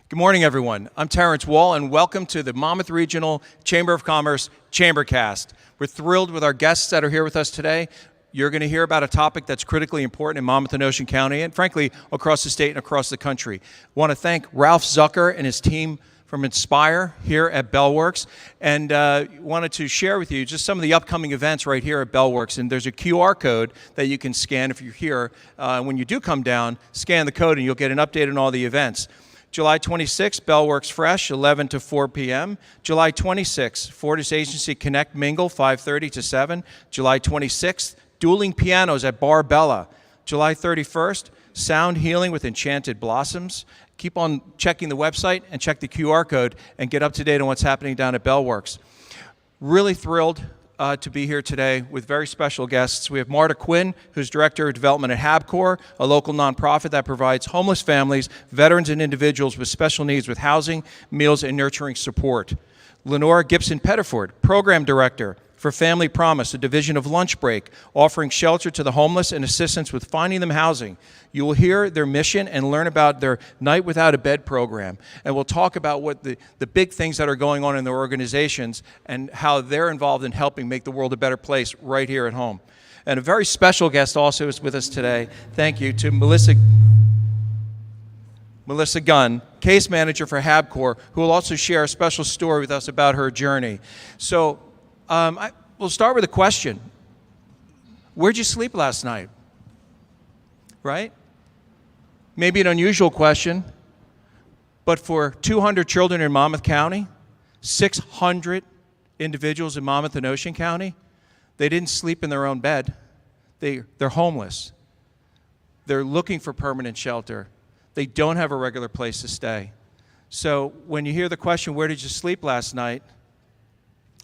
Good morning, everyone. I'm Terrence Wall, and welcome to the Monmouth Regional Chamber of Commerce ChamberCast. We're thrilled with our guests that are here with us today. You're going to hear about a topic that's critically important in Monmouth and Ocean County, and frankly, across the state and across the country. I want to thank Ralph Zucker and his team from Inspire here at Bellworks, and wanted to share with you just some of the upcoming events right here at Bellworks. And there's a QR code that you can scan if you're here. When you do come down, scan the code and you'll get an update on all the events. July 26th, Bellworks Fresh, 11 to 4 p.m. July 26th, Fortis Agency Connect Mingle, 5:30 to 7. July 26th, Dueling Pianos at Bar Bella. July 31st, Sound Healing with Enchanted Blossoms. Keep on checking the website and check the QR code and get up to date on what's happening down at Bellworks. Really thrilled to be here today with very special guests. We have Marta Quinn, who's Director of Development at HABcore, a local nonprofit that provides homeless families, veterans, and individuals with special needs with housing, meals, and nurturing support. Lenore Gibson-Pettiford, Program Director for Family Promise, a division of Lunch Break, offering shelter to the homeless and assistance with finding them housing. You will hear their mission and learn about their Night Without a Bed program. And we'll talk about what the big things that are going on in their organizations and how they're involved in helping make the world a better place right here at home. And a very special guest also is with us today. Thank you to Melissa Gunn, Case Manager for HABcore, who will also share a special story with us about her journey. So we'll start with a question. Where'd you sleep last night? Right? Maybe an unusual question, but for 200 children in Monmouth County, 600 individuals in Monmouth and Ocean County, they didn't sleep in their own bed. They're homeless. They're looking for permanent shelter. They don't have a regular place to stay. So when you hear the question, where did you sleep last night?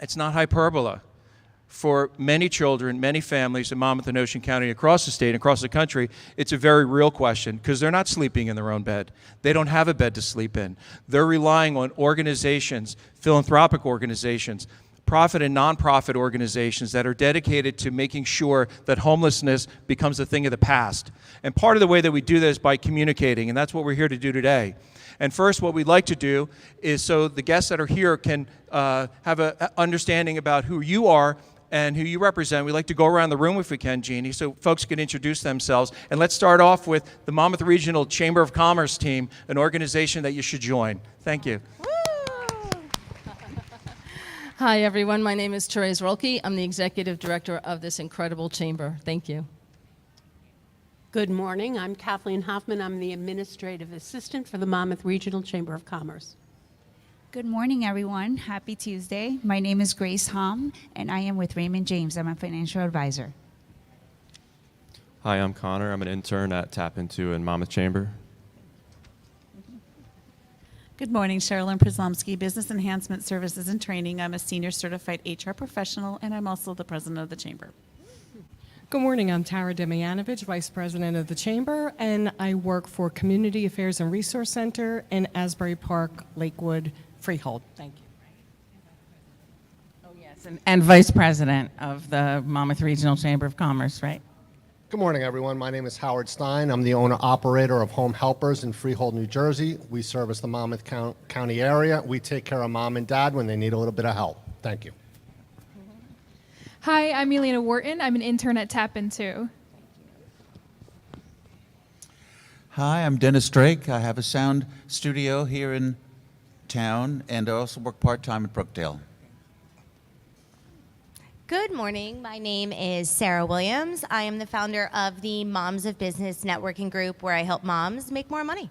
It's not hyperbole. For many children, many families in Monmouth and Ocean County, across the state and across the country, it's a very real question because they're not sleeping in their own bed. They don't have a bed to sleep in. They're relying on organizations, philanthropic organizations, profit and nonprofit organizations that are dedicated to making sure that homelessness becomes a thing of the past. And part of the way that we do that is by communicating, and that's what we're here to do today. And first, what we'd like to do is so the guests that are here can have an understanding about who you are and who you represent. We'd like to go around the room if we can, Jeannie, so folks can introduce themselves. And let's start off with the Monmouth Regional Chamber of Commerce team, an organization that you should join. Thank you. Hi, everyone. My name is Therese Rolke. I'm the Executive Director of this incredible chamber. Thank you. Good morning. I'm Kathleen Hoffman. I'm the Administrative Assistant for the Monmouth Regional Chamber of Commerce. Good morning, everyone. Happy Tuesday. My name is Grace Hom, and I am with Raymond James. I'm a financial advisor. Hi, I'm Connor. I'm an intern at Tap Into in Monmouth Chamber. Good morning, Sherilyn Przlomski, Business Enhancement Services and Training. I'm a senior certified HR professional, and I'm also the president of the chamber. Good morning, I'm Tara Demyanovich, Vice President of the Chamber, and I work for Community Affairs and Resource Center in Asbury Park, Lakewood, Freehold. Thank you. Oh, yes, and Vice President of the Monmouth Regional Chamber of Commerce, right? Good morning, everyone. My name is Howard Stein. I'm the owner-operator of Home Helpers in Freehold, New Jersey. We service the Monmouth County area. We take care of mom and dad when they need a little bit of help. Thank you. Hi, I'm Elena Wharton. I'm an intern at Tap Into. Hi, I'm Dennis Drake. I have a sound studio here in town, and I also work part-time at Brookdale. Good morning. My name is Sarah Williams. I am the founder of the Moms of Business networking group where I help moms make more money.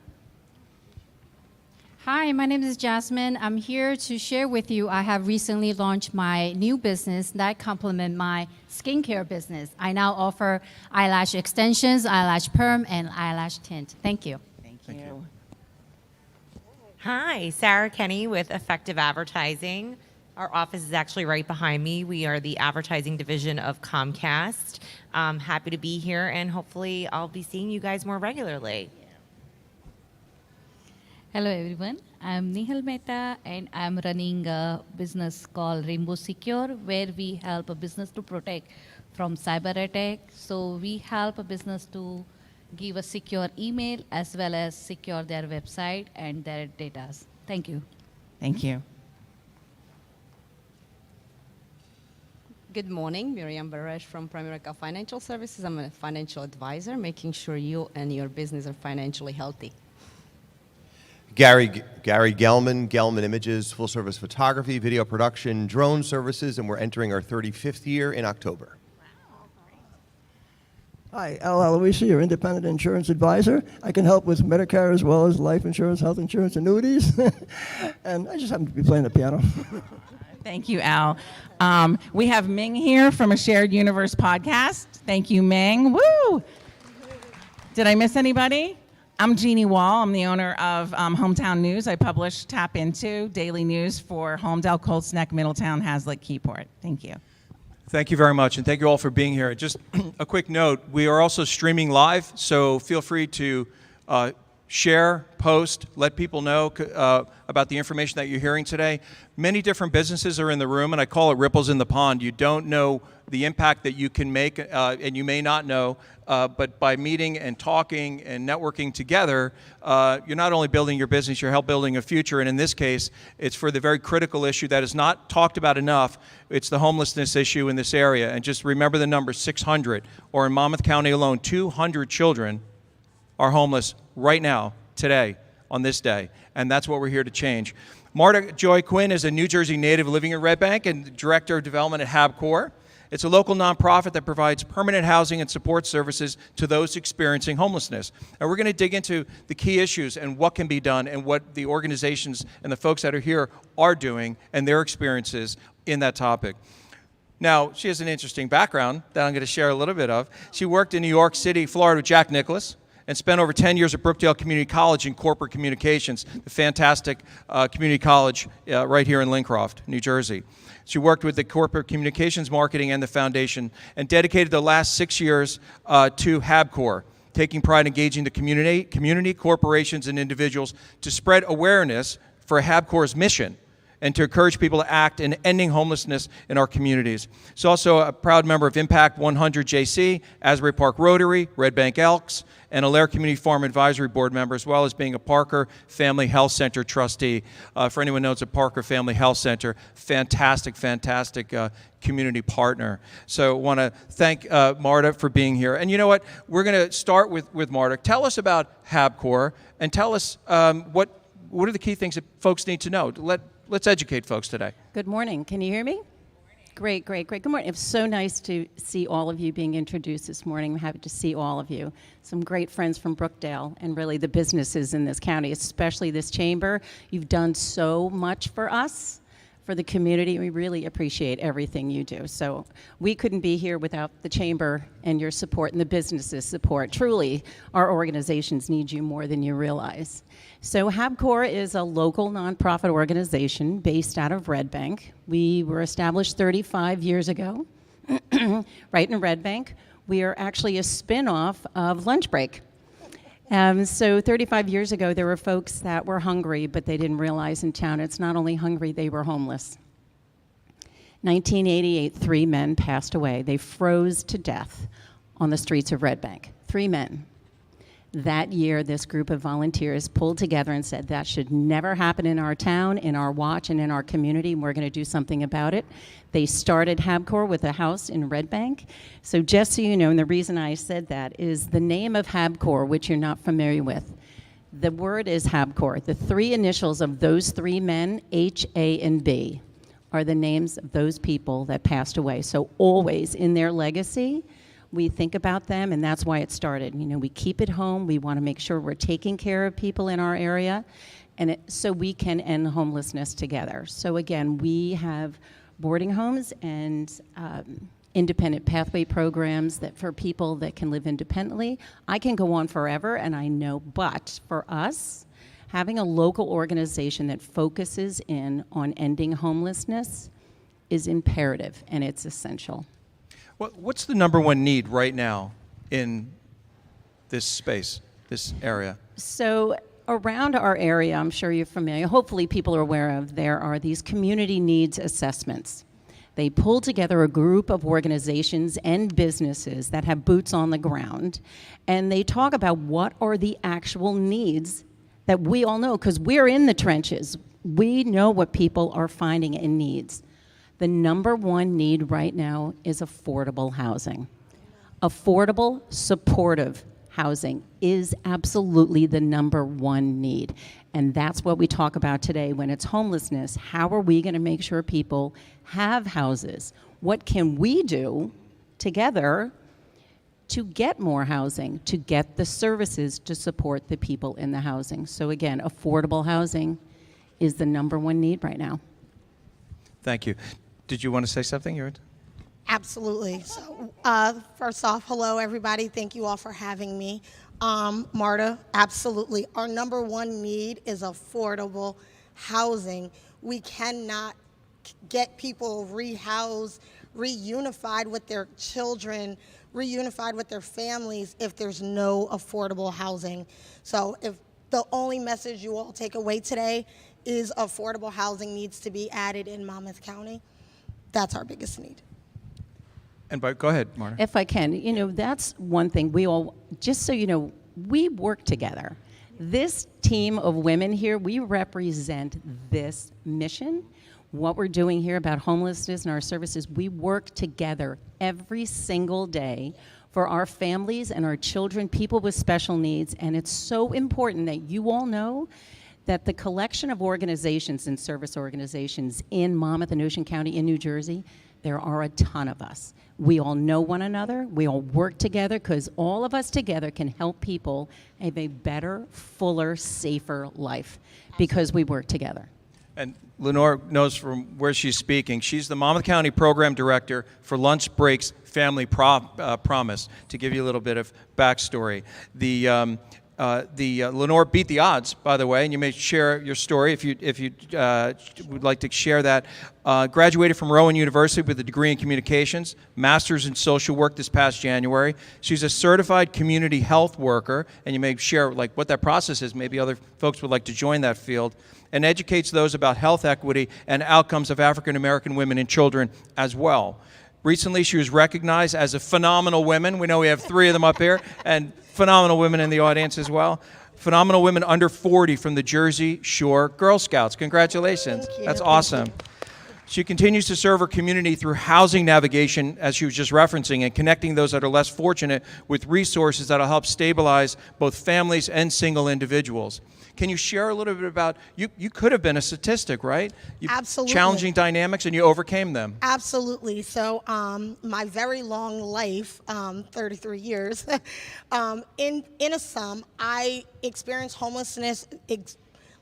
Hi, my name is Jasmine. I'm here to share with you I have recently launched my new business that complement my skincare business. I now offer eyelash extensions, eyelash perm, and eyelash tint. Thank you. Thank you. Hi, Sarah Kenny with Effective Advertising. Our office is actually right behind me. We are the advertising division of Comcast. I'm happy to be here, and hopefully I'll be seeing you guys more regularly. Hello everyone, I'm Nihal Mehta and I'm running a business called Rainbow Secure where we help a business to protect from cyber attack. So we help a business to give a secure email as well as secure their website and their data. Thank you. Thank you. Good morning, Miriam Baresh from Primerica Financial Services. I'm a financial advisor, making sure you and your business are financially healthy. Gary Gelman, Gelman Images, full-service photography, video production, drone services, and we're entering our 35th year in October. Hi, Al Aloisi, your independent insurance advisor. I can help with Medicare as well as life insurance, health insurance, annuities. And I just happen to be playing the piano. Thank you, Al. We have Ming here from a Shared Universe podcast. Thank you, Ming. Woo! Did I miss anybody? I'm Jeannie Wall. I'm the owner of Hometown News. I publish Tap Into daily news for Holmdel, Colts Neck, Middletown, Hazlitt, Keyport. Thank you. Thank you very much, and thank you all for being here. Just a quick note, we are also streaming live, so feel free to share, post, let people know about the information that you're hearing today. Many different businesses are in the room, and I call it ripples in the pond. You don't know the impact that you can make, and you may not know, but by meeting and talking and networking together, you're not only building your business, you're helping building a future, and in this case, it's for the very critical issue that is not talked about enough. It's the homelessness issue in this area, and just remember the number, 600, or in Monmouth County alone, 200 children are homeless right now, today, on this day, and that's what we're here to change. Marta Quinn is a New Jersey native living in Red Bank and Director of Development at HABcore. It's a local nonprofit that provides permanent housing and support services to those experiencing homelessness. And we're going to dig into the key issues and what can be done and what the organizations and the folks that are here are doing and their experiences in that topic. Now, she has an interesting background that I'm going to share a little bit of. She worked in New York City, Florida with Jack Nicklaus, and spent over 10 years at Brookdale Community College in corporate communications, the fantastic community college right here in Lincroft, New Jersey. She worked with the corporate communications marketing and the foundation and dedicated the last 6 years to HABcore, taking pride in engaging the community, corporations, and individuals to spread awareness for HABcore's mission and to encourage people to act in ending homelessness in our communities. She's also a proud member of Impact 100 JC, Asbury Park Rotary, Red Bank Elks, and Alaire Community Farm Advisory Board member, as well as being a Parker Family Health Center trustee. For anyone who knows a Parker Family Health Center, fantastic community partner. So I want to thank Marta for being here. And you know what? We're going to start with Marta. Tell us about HABcore and tell us what are the key things that folks need to know. Let's educate folks today. Good morning. Can you hear me? Great. Good morning. It's so nice to see all of you being introduced this morning. I'm happy to see all of you. Some great friends from Brookdale and really the businesses in this county, especially this chamber. You've done so much for us, for the community. We really appreciate everything you do. So we couldn't be here without the chamber and your support and the businesses' support. Truly, our organizations need you more than you realize. So HABcore is a local nonprofit organization based out of Red Bank. We were established 35 years ago, right in Red Bank. We are actually a spin-off of Lunch Break. So 35 years ago, there were folks that were hungry, but they didn't realize in town it's not only hungry, they were homeless. 1988, 3 men passed away. They froze to death on the streets of Red Bank. 3 men. That year, this group of volunteers pulled together and said that should never happen in our town, in our watch, and in our community, and we're going to do something about it. They started HABcore with a house in Red Bank. So just so you know, and the reason I said that is the name of HABcore, which you're not familiar with. The word is HABcore. The 3 initials of those 3 men, H, A, and B, are the names of those people that passed away. So always in their legacy, we think about them, and that's why it started. You know, we keep it home. We want to make sure we're taking care of people in our area, and so we can end homelessness together. So again, we have boarding homes and independent pathway programs that for people that can live independently. I can go on forever, and I know, but for us, having a local organization that focuses in on ending homelessness is imperative, and it's essential. What's the number one need right now in this space, this area? So around our area, I'm sure you're familiar, hopefully people are aware of, there are these community needs assessments. They pulled together a group of organizations and businesses that have boots on the ground, and they talk about what are the actual needs that we all know, because we're in the trenches. We know what people are finding in needs. The number one need right now is affordable housing. Affordable, supportive housing is absolutely the number one need. And that's what we talk about today when it's homelessness. How are we going to make sure people have houses? What can we do together to get more housing, to get the services to support the people in the housing? So again, affordable housing is the number one need right now. Thank you. Did you want to say something? Absolutely. So, first off, hello, everybody. Thank you all for having me. Marta, absolutely. Our number one need is affordable housing. We cannot get people rehoused, reunified with their children, reunified with their families if there's no affordable housing. So if the only message you all take away today is affordable housing needs to be added in Monmouth County, that's our biggest need. And go ahead, Marta. If I can, that's one thing we all, just so you know, we work together. This team of women here, we represent this mission. What we're doing here about homelessness and our services, we work together every single day for our families and our children, people with special needs, and it's so important that you all know that the collection of organizations and service organizations in Monmouth and Ocean County in New Jersey, there are a ton of us. We all know one another, we all work together, because all of us together can help people have a better, fuller, safer life, because we work together. And Lenore knows from where she's speaking. She's the Monmouth County Program Director for Lunch Breaks Family Promise. To give you a little bit of backstory, Lenore beat the odds, by the way, and you may share your story if you would like to share that. Graduated from Rowan University with a degree in communications, master's in social work this past January. She's a certified community health worker, and you may share what that process is. Maybe other folks would like to join that field, and educates those about health equity and outcomes of African American women and children as well. Recently, she was recognized as a phenomenal woman. We know we have 3 of them up here, and phenomenal women in the audience as well. Phenomenal women under 40 from the Jersey Shore Girl Scouts. Congratulations. Thank you. That's awesome. She continues to serve her community through housing navigation, as she was just referencing, and connecting those that are less fortunate with resources that will help stabilize both families and single individuals. Can you share a little bit about, you could have been a statistic, right? Absolutely. Challenging dynamics, and you overcame them. Absolutely. So my very long life, 33 years, in a sum, I experienced homelessness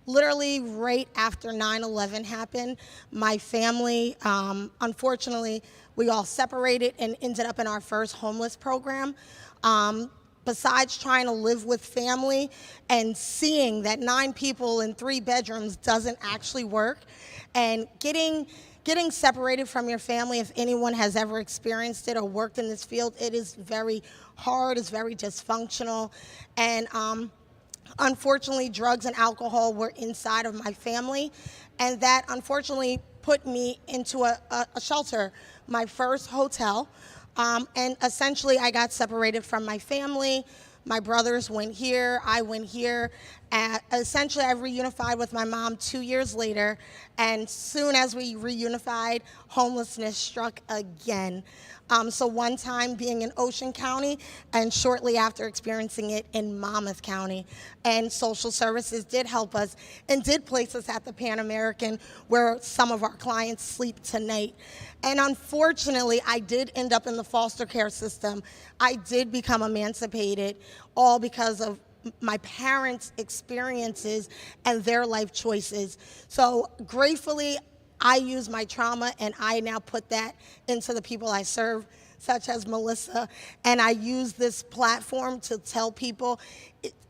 literally right after 9/11 happened. My family, unfortunately, we all separated and ended up in our first homeless program. Besides trying to live with family and seeing that 9 people in 3 bedrooms doesn't actually work, and getting separated from your family, if anyone has ever experienced it or worked in this field, it is very hard, it's very dysfunctional, and unfortunately drugs and alcohol were inside of my family, and that unfortunately put me into a shelter, my first hotel. And essentially, I got separated from my family. My brothers went here, I went here. Essentially, I reunified with my mom 2 years later, and soon as we reunified, homelessness struck again. So one time being in Ocean County, and shortly after experiencing it in Monmouth County. And social services did help us and did place us at the Pan American, where some of our clients sleep tonight. And unfortunately, I did end up in the foster care system. I did become emancipated, all because of my parents' experiences and their life choices. So gratefully, I use my trauma and I now put that into the people I serve, such as Melissa, and I use this platform to tell people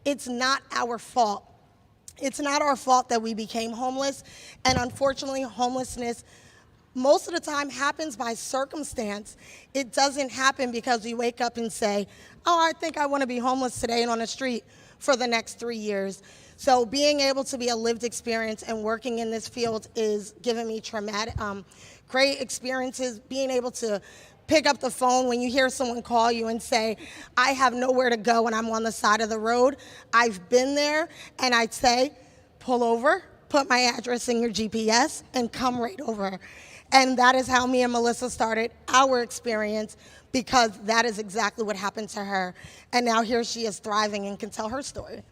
it's not our fault. It's not our fault that we became homeless, and unfortunately, homelessness most of the time happens by circumstance. It doesn't happen because we wake up and say, oh, I think I want to be homeless today and on the street. for the next 3 years. So being able to be a lived experience and working in this field is giving me great experiences, being able to pick up the phone when you hear someone call you and say, I have nowhere to go and I'm on the side of the road. I've been there, and I'd say, pull over, put my address in your GPS, and come right over. And that is how me and Melissa started our experience, because that is exactly what happened to her. And now here she is thriving and can tell her story.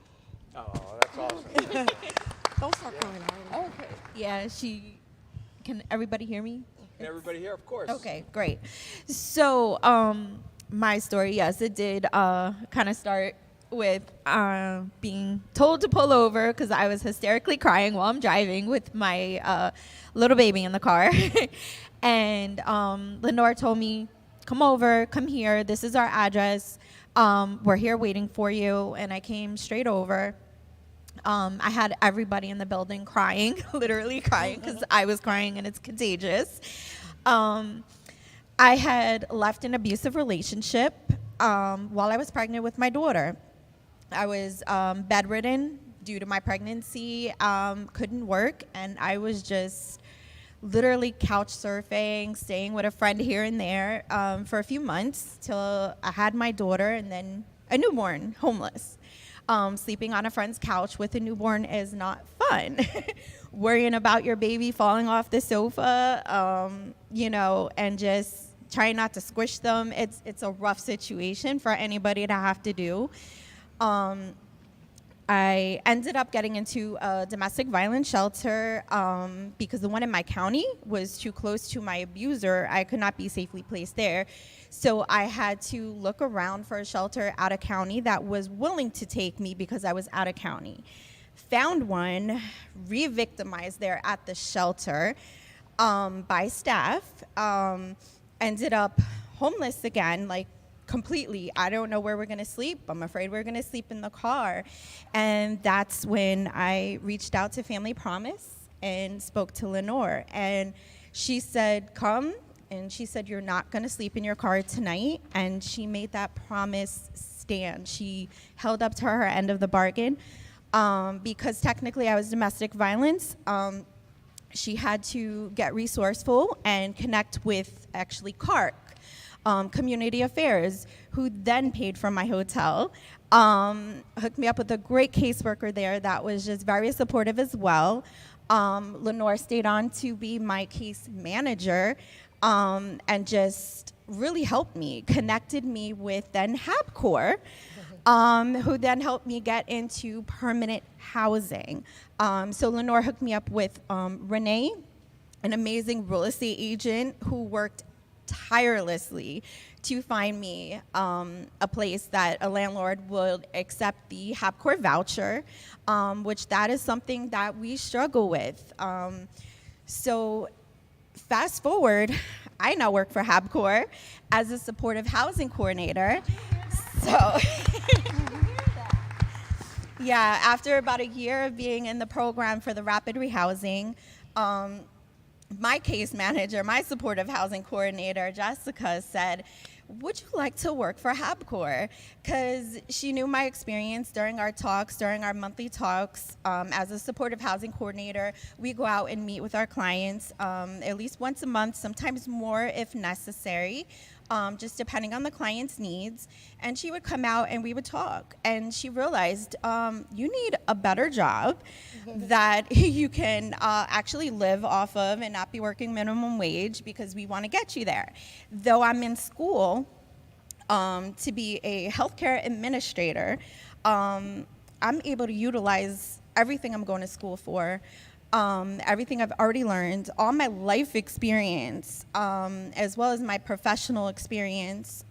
Oh, that's awesome. Don't start crying. Okay. Yeah, can everybody hear me? Can everybody hear? Of course. Okay, great. So, my story, yes, it did kind of start with being told to pull over because I was hysterically crying while I'm driving with my little baby in the car. And Lenore told me, come over, come here, this is our address, we're here waiting for you. And I came straight over. I had everybody in the building crying, literally crying, because I was crying and it's contagious. I had left an abusive relationship while I was pregnant with my daughter. I was bedridden due to my pregnancy, couldn't work, and I was just literally couch surfing, staying with a friend here and there for a few months till I had my daughter and then a newborn, homeless. Sleeping on a friend's couch with a newborn is not fun. Worrying about your baby falling off the sofa, and just trying not to squish them. It's a rough situation for anybody to have to do. I ended up getting into a domestic violence shelter because the one in my county was too close to my abuser. I could not be safely placed there. So I had to look around for a shelter out of county that was willing to take me because I was out of county. Found one, re-victimized there at the shelter by staff. Ended up homeless again, completely. I don't know where we're gonna sleep. I'm afraid we're gonna sleep in the car. And that's when I reached out to Family Promise and spoke to Lenore. And she said, come. And she said, you're not gonna sleep in your car tonight. And she made that promise stand. She held up to her end of the bargain. Because technically I was domestic violence, she had to get resourceful and connect with actually CARC, Community Affairs, who then paid for my hotel, hooked me up with a great caseworker there that was just very supportive as well. Lenore stayed on to be my case manager and just really helped me, connected me with then HABcore, who then helped me get into permanent housing. So Lenore hooked me up with Renee, an amazing real estate agent who worked tirelessly to find me a place that a landlord would accept the HABcore voucher, which that is something that we struggle with. So fast forward, I now work for HABcore as a supportive housing coordinator. So yeah, after about a year of being in the program for the rapid rehousing, my case manager, my supportive housing coordinator, Jessica, said, would you like to work for HABcore? Because she knew my experience during our talks, during our monthly talks. As a supportive housing coordinator, we go out and meet with our clients at least once a month, sometimes more if necessary, just depending on the client's needs. And she would come out and we would talk. And she realized, you need a better job that you can actually live off of and not be working minimum wage, because we want to get you there. Though I'm in school to be a healthcare administrator, I'm able to utilize everything I'm going to school for, everything I've already learned, all my life experience, as well as my professional experience,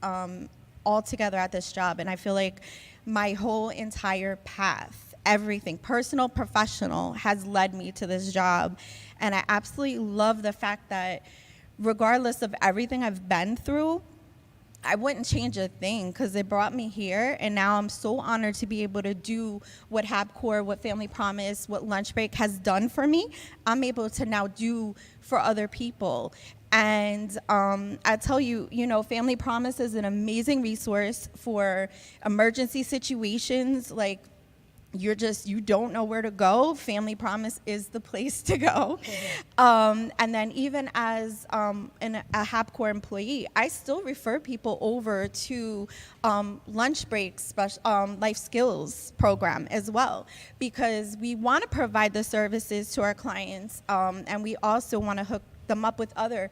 all together at this job. And I feel like my whole entire path, everything, personal, professional, has led me to this job. And I absolutely love the fact that regardless of everything I've been through, I wouldn't change a thing, because it brought me here, and now I'm so honored to be able to do what HABcore, what Family Promise, what Lunch Break has done for me. I'm able to now do for other people. And I tell you, Family Promise is an amazing resource for emergency situations, like you don't know where to go, Family Promise is the place to go. And then even as a HABcore employee, I still refer people over to lunch breaks, life skills program as well, because we want to provide the services to our clients, and we also want to hook them up with other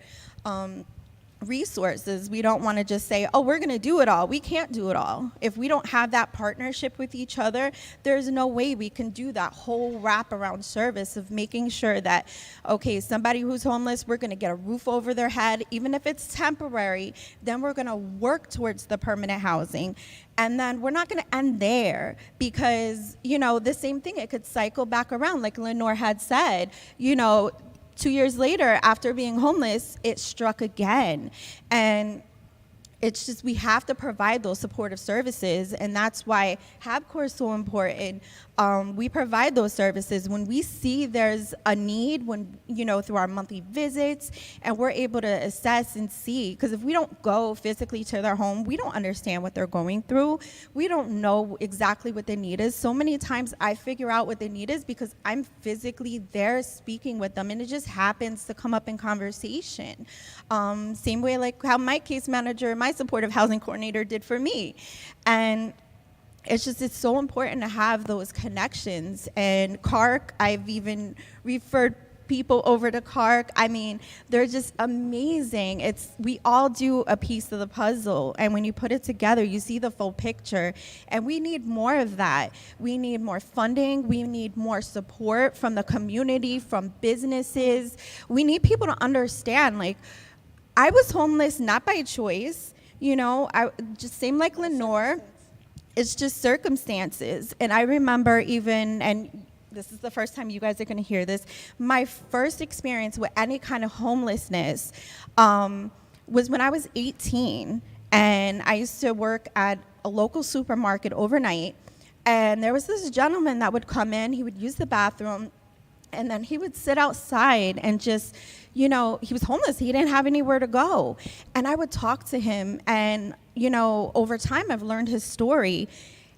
resources. We don't want to just say, oh, we're going to do it all. We can't do it all. If we don't have that partnership with each other, there's no way we can do that whole wraparound service of making sure that, okay, somebody who's homeless, we're going to get a roof over their head, even if it's temporary, then we're going to work towards the permanent housing. And then we're not going to end there because, the same thing, it could cycle back around. Like Lenore had said, 2 years later, after being homeless, it struck again. And it's just, we have to provide those supportive services, and that's why HABcore is so important. We provide those services when we see there's a need, through our monthly visits, and we're able to assess and see, because if we don't go physically to their home, we don't understand what they're going through. We don't know exactly what the need is. So many times I figure out what the need is because I'm physically there speaking with them, and it just happens to come up in conversation. Same way like how my case manager, my supportive housing coordinator did for me. And it's so important to have those connections. And CARC, I've even referred people over to CARC. I mean, they're just amazing. We all do a piece of the puzzle, and when you put it together, you see the full picture. And we need more of that. We need more funding. We need more support from the community, from businesses. We need people to understand, like, I was homeless not by choice. I just same like Lenore. It's just circumstances. And I remember even, and this is the first time you guys are going to hear this, my first experience with any kind of homelessness was when I was 18. And I used to work at a local supermarket overnight. And there was this gentleman that would come in, he would use the bathroom, and then he would sit outside and just, he was homeless. He didn't have anywhere to go. And I would talk to him, and, over time I've learned his story.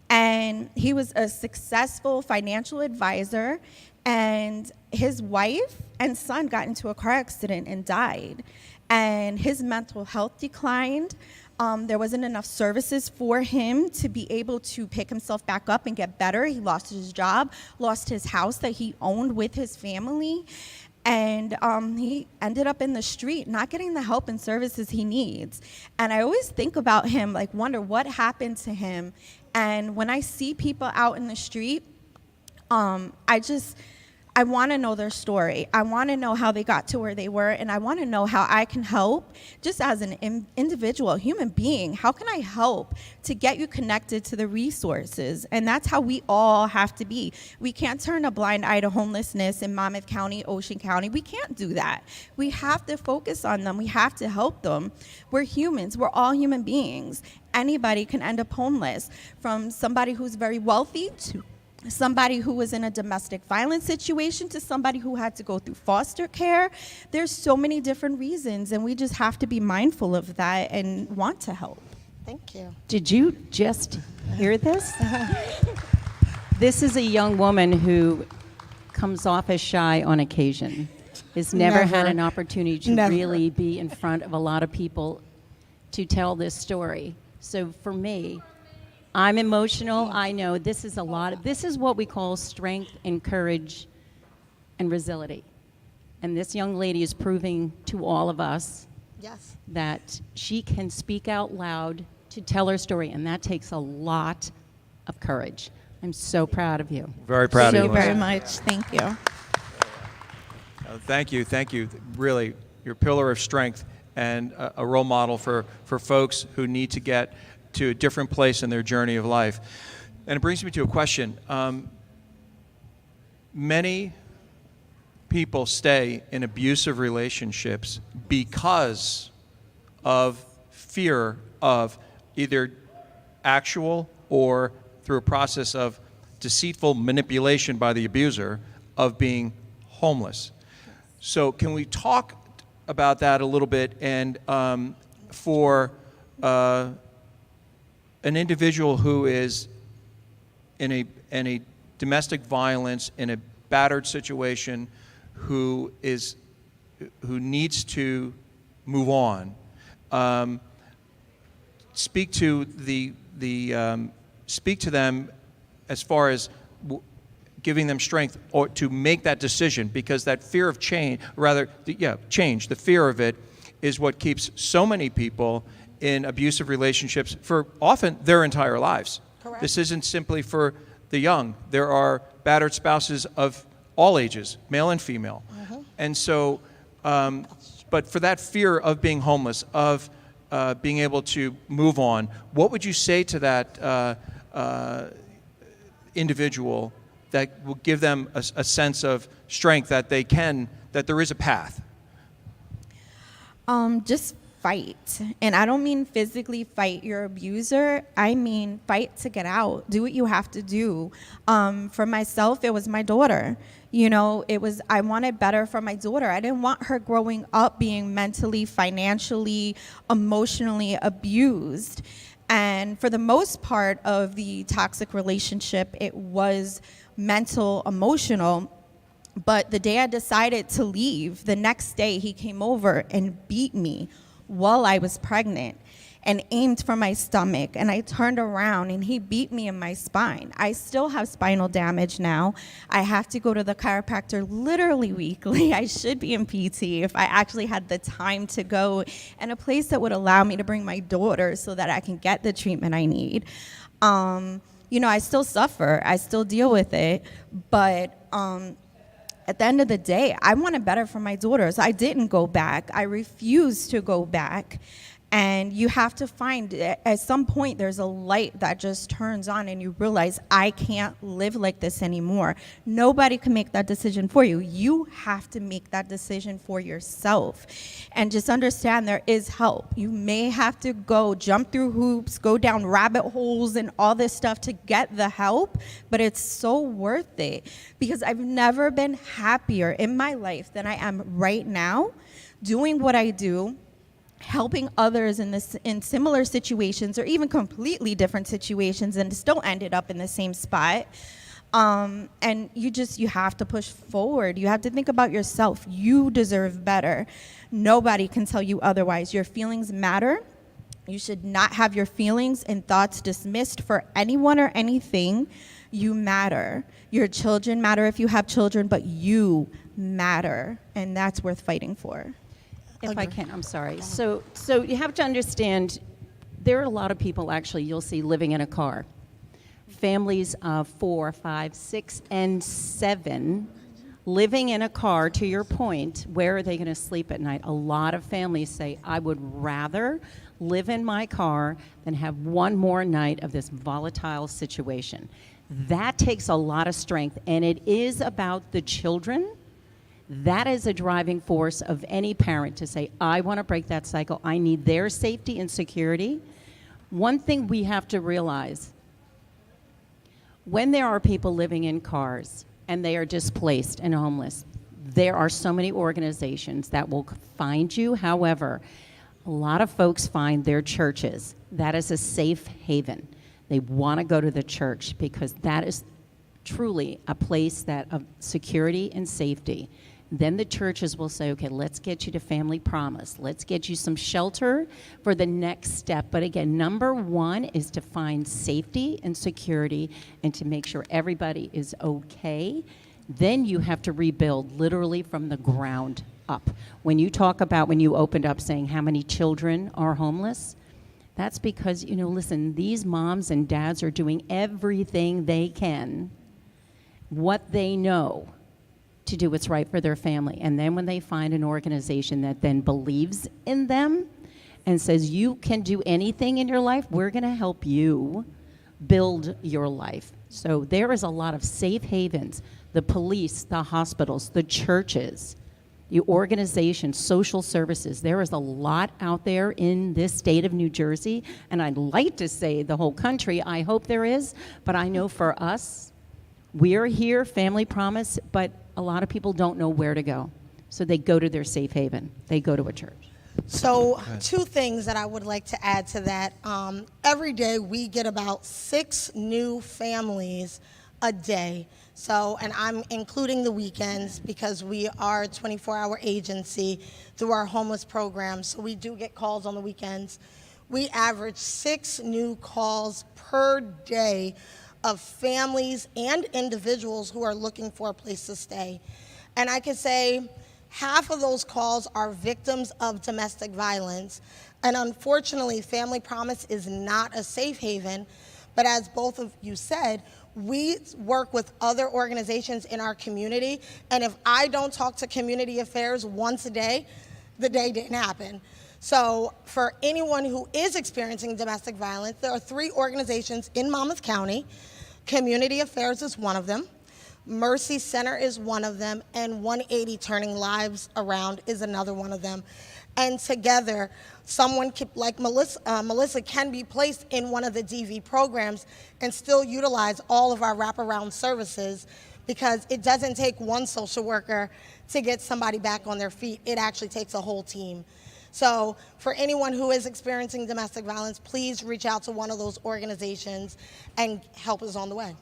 And he was a successful financial advisor, and his wife and son got into a car accident and died. And his mental health declined. There wasn't enough services for him to be able to pick himself back up and get better. He lost his job, lost his house that he owned with his family. And he ended up in the street, not getting the help and services he needs. And I always think about him, like wonder what happened to him. And when I see people out in the street, I want to know their story. I want to know how they got to where they were, and I want to know how I can help just as an individual, human being. How can I help to get you connected to the resources? And that's how we all have to be. We can't turn a blind eye to homelessness in Monmouth County, Ocean County. We can't do that. We have to focus on them. We have to help them. We're humans. We're all human beings. Anybody can end up homeless, from somebody who's very wealthy to somebody who was in a domestic violence situation to somebody who had to go through foster care. There's so many different reasons, and we just have to be mindful of that and want to help. Thank you. Did you just hear this? This is a young woman who comes off as shy on occasion, has never had an opportunity to really be in front of a lot of people to tell this story. So for me, I'm emotional. I know this is this is what we call strength and courage and resiliency. And this young lady is proving to all of us that she can speak out loud to tell her story, and that takes a lot of courage. I'm so proud of you. Very proud of you. Thank you very much. Thank you. Thank you. Thank you. Really, you're a pillar of strength and a role model for folks who need to get to a different place in their journey of life. And it brings me to a question. Many people stay in abusive relationships because of fear of either actual or through a process of deceitful manipulation by the abuser of being homeless. So can we talk about that a little bit? And for an individual who is in a domestic violence in a battered situation who needs to move on, speak to them as far as giving them strength or to make that decision, because that fear of change, change, the fear of it is what keeps so many people in abusive relationships for often their entire lives. Correct. This isn't simply for the young. There are battered spouses of all ages, male and female. And so, but for that fear of being homeless, of being able to move on, what would you say to that individual that will give them a sense of strength that that there is a path? Just fight. And I don't mean physically fight your abuser. I mean fight to get out. Do what you have to do. For myself, it was my daughter. You know, I wanted better for my daughter. I didn't want her growing up being mentally, financially, emotionally abused. And for the most part of the toxic relationship, it was mental, emotional. But the day I decided to leave, the next day he came over and beat me while I was pregnant and aimed for my stomach. And I turned around and he beat me in my spine. I still have spinal damage now. I have to go to the chiropractor literally weekly. I should be in PT if I actually had the time to go, and a place that would allow me to bring my daughter so that I can get the treatment I need. You know, I still suffer. I still deal with it. But at the end of the day, I wanted better for my daughters. I didn't go back. I refused to go back. And you have to find, at some point, there's a light that just turns on and you realize, I can't live like this anymore. Nobody can make that decision for you. You have to make that decision for yourself. And just understand there is help. You may have to go jump through hoops, go down rabbit holes and all this stuff to get the help, but it's so worth it, because I've never been happier in my life than I am right now doing what I do, helping others in similar situations or even completely different situations and still ended up in the same spot. And you have to push forward. You have to think about yourself. You deserve better. Nobody can tell you otherwise. Your feelings matter. You should not have your feelings and thoughts dismissed for anyone or anything. You matter. Your children matter if you have children, but you matter, and that's worth fighting for. If I can, I'm sorry. So you have to understand, there are a lot of people actually you'll see living in a car. Families of 4, 5, 6, and 7 living in a car, to your point, where are they going to sleep at night? A lot of families say, I would rather live in my car than have one more night of this volatile situation. That takes a lot of strength, and it is about the children. That is a driving force of any parent to say, I want to break that cycle. I need their safety and security. One thing we have to realize, when there are people living in cars and they are displaced and homeless, there are so many organizations that will find you. However, a lot of folks find their churches. That is a safe haven. They want to go to the church because that is truly a place of security and safety. Then the churches will say, okay, let's get you to Family Promise. Let's get you some shelter for the next step. But again, number one is to find safety and security and to make sure everybody is okay. Then you have to rebuild literally from the ground up. When you talk about, when you opened up saying how many children are homeless, that's because, listen, these moms and dads are doing everything they can, what they know, to do what's right for their family. And then when they find an organization that then believes in them and says, you can do anything in your life, we're going to help you build your life. So there is a lot of safe havens, the police, the hospitals, the churches, the organizations, social services. There is a lot out there in this state of New Jersey, and I'd like to say the whole country. I hope there is, but I know for us, we're here, Family Promise, but a lot of people don't know where to go. So they go to their safe haven. They go to a church. So 2 things that I would like to add to that. Every day we get about 6 new families a day. So, and I'm including the weekends because we are a 24-hour agency through our homeless program, so we do get calls on the weekends. We average 6 new calls per day of families and individuals who are looking for a place to stay. And I can say half of those calls are victims of domestic violence. And unfortunately, Family Promise is not a safe haven, but as both of you said, we work with other organizations in our community, and if I don't talk to community affairs once a day, the day didn't happen. So for anyone who is experiencing domestic violence, there are 3 organizations in Monmouth County. Community Affairs is one of them, Mercy Center is one of them, and 180 Turning Lives Around is another one of them. And together, someone like Melissa can be placed in one of the DV programs and still utilize all of our wraparound services, because it doesn't take one social worker to get somebody back on their feet. It actually takes a whole team. So for anyone who is experiencing domestic violence, please reach out to one of those organizations and help is on the way.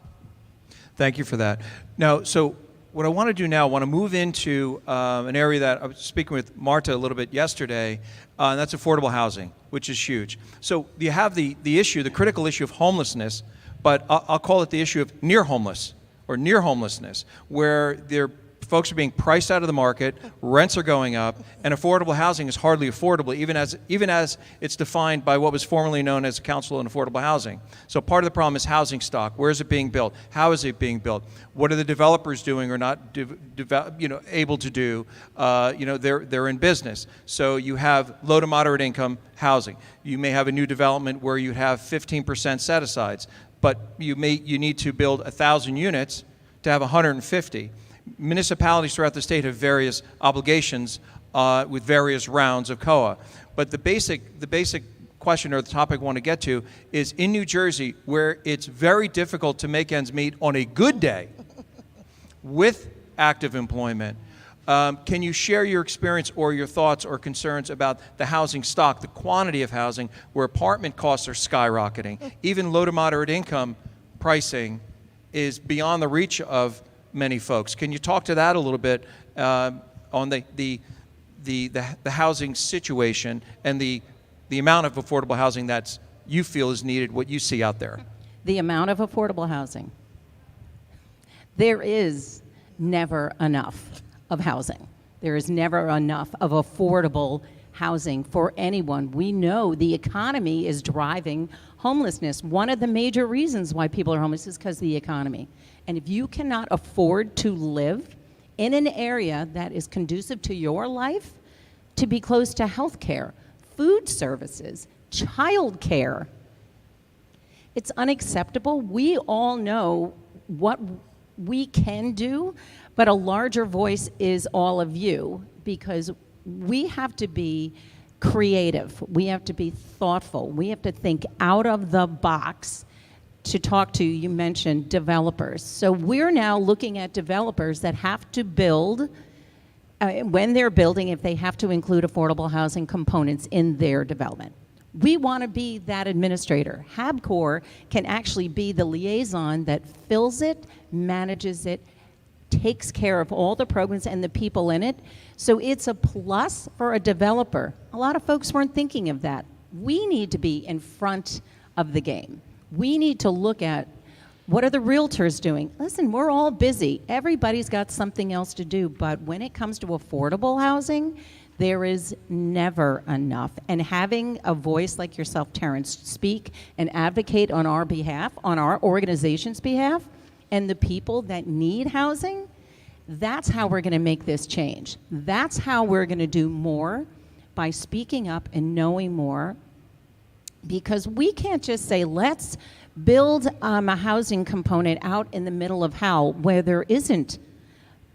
Thank you for that. Now, so what I want to do now, I want to move into an area that I was speaking with Marta a little bit yesterday, and that's affordable housing, which is huge. So you have the issue, the critical issue of homelessness, but I'll call it the issue of near homeless or near homelessness, where folks are being priced out of the market, rents are going up, and affordable housing is hardly affordable, even as it's defined by what was formerly known as the Council on Affordable Housing. So part of the problem is housing stock. Where is it being built? How is it being built? What are the developers doing or not able to do? They're in business. So you have low to moderate income housing. You may have a new development where you have 15% set-asides, but you need to build 1,000 units to have 150. Municipalities throughout the state have various obligations with various rounds of COA. But the basic question or the topic I want to get to is in New Jersey, where it's very difficult to make ends meet on a good day with active employment. Can you share your experience or your thoughts or concerns about the housing stock, the quantity of housing, where apartment costs are skyrocketing? Even low to moderate income pricing is beyond the reach of many folks. Can you talk to that a little bit on the housing situation and the amount of affordable housing that you feel is needed, what you see out there? The amount of affordable housing. There is never enough of housing. There is never enough of affordable housing for anyone. We know the economy is driving homelessness. One of the major reasons why people are homeless is because of the economy. And if you cannot afford to live in an area that is conducive to your life, to be close to health care, food services, child care, it's unacceptable. We all know what we can do, but a larger voice is all of you, because we have to be creative. We have to be thoughtful. We have to think out of the box to talk to, you mentioned, developers. So we're now looking at developers that have to build, when they're building, if they have to include affordable housing components in their development. We want to be that administrator. HABcore can actually be the liaison that fills it, manages it, takes care of all the programs and the people in it. So it's a plus for a developer. A lot of folks weren't thinking of that. We need to be in front of the game. We need to look at what are the realtors doing. Listen, we're all busy. Everybody's got something else to do. But when it comes to affordable housing, there is never enough. And having a voice like yourself, Terrence, speak and advocate on our behalf, on our organization's behalf, and the people that need housing, that's how we're going to make this change. That's how we're going to do more, by speaking up and knowing more. Because we can't just say, let's build a housing component out in the middle of Howell where there isn't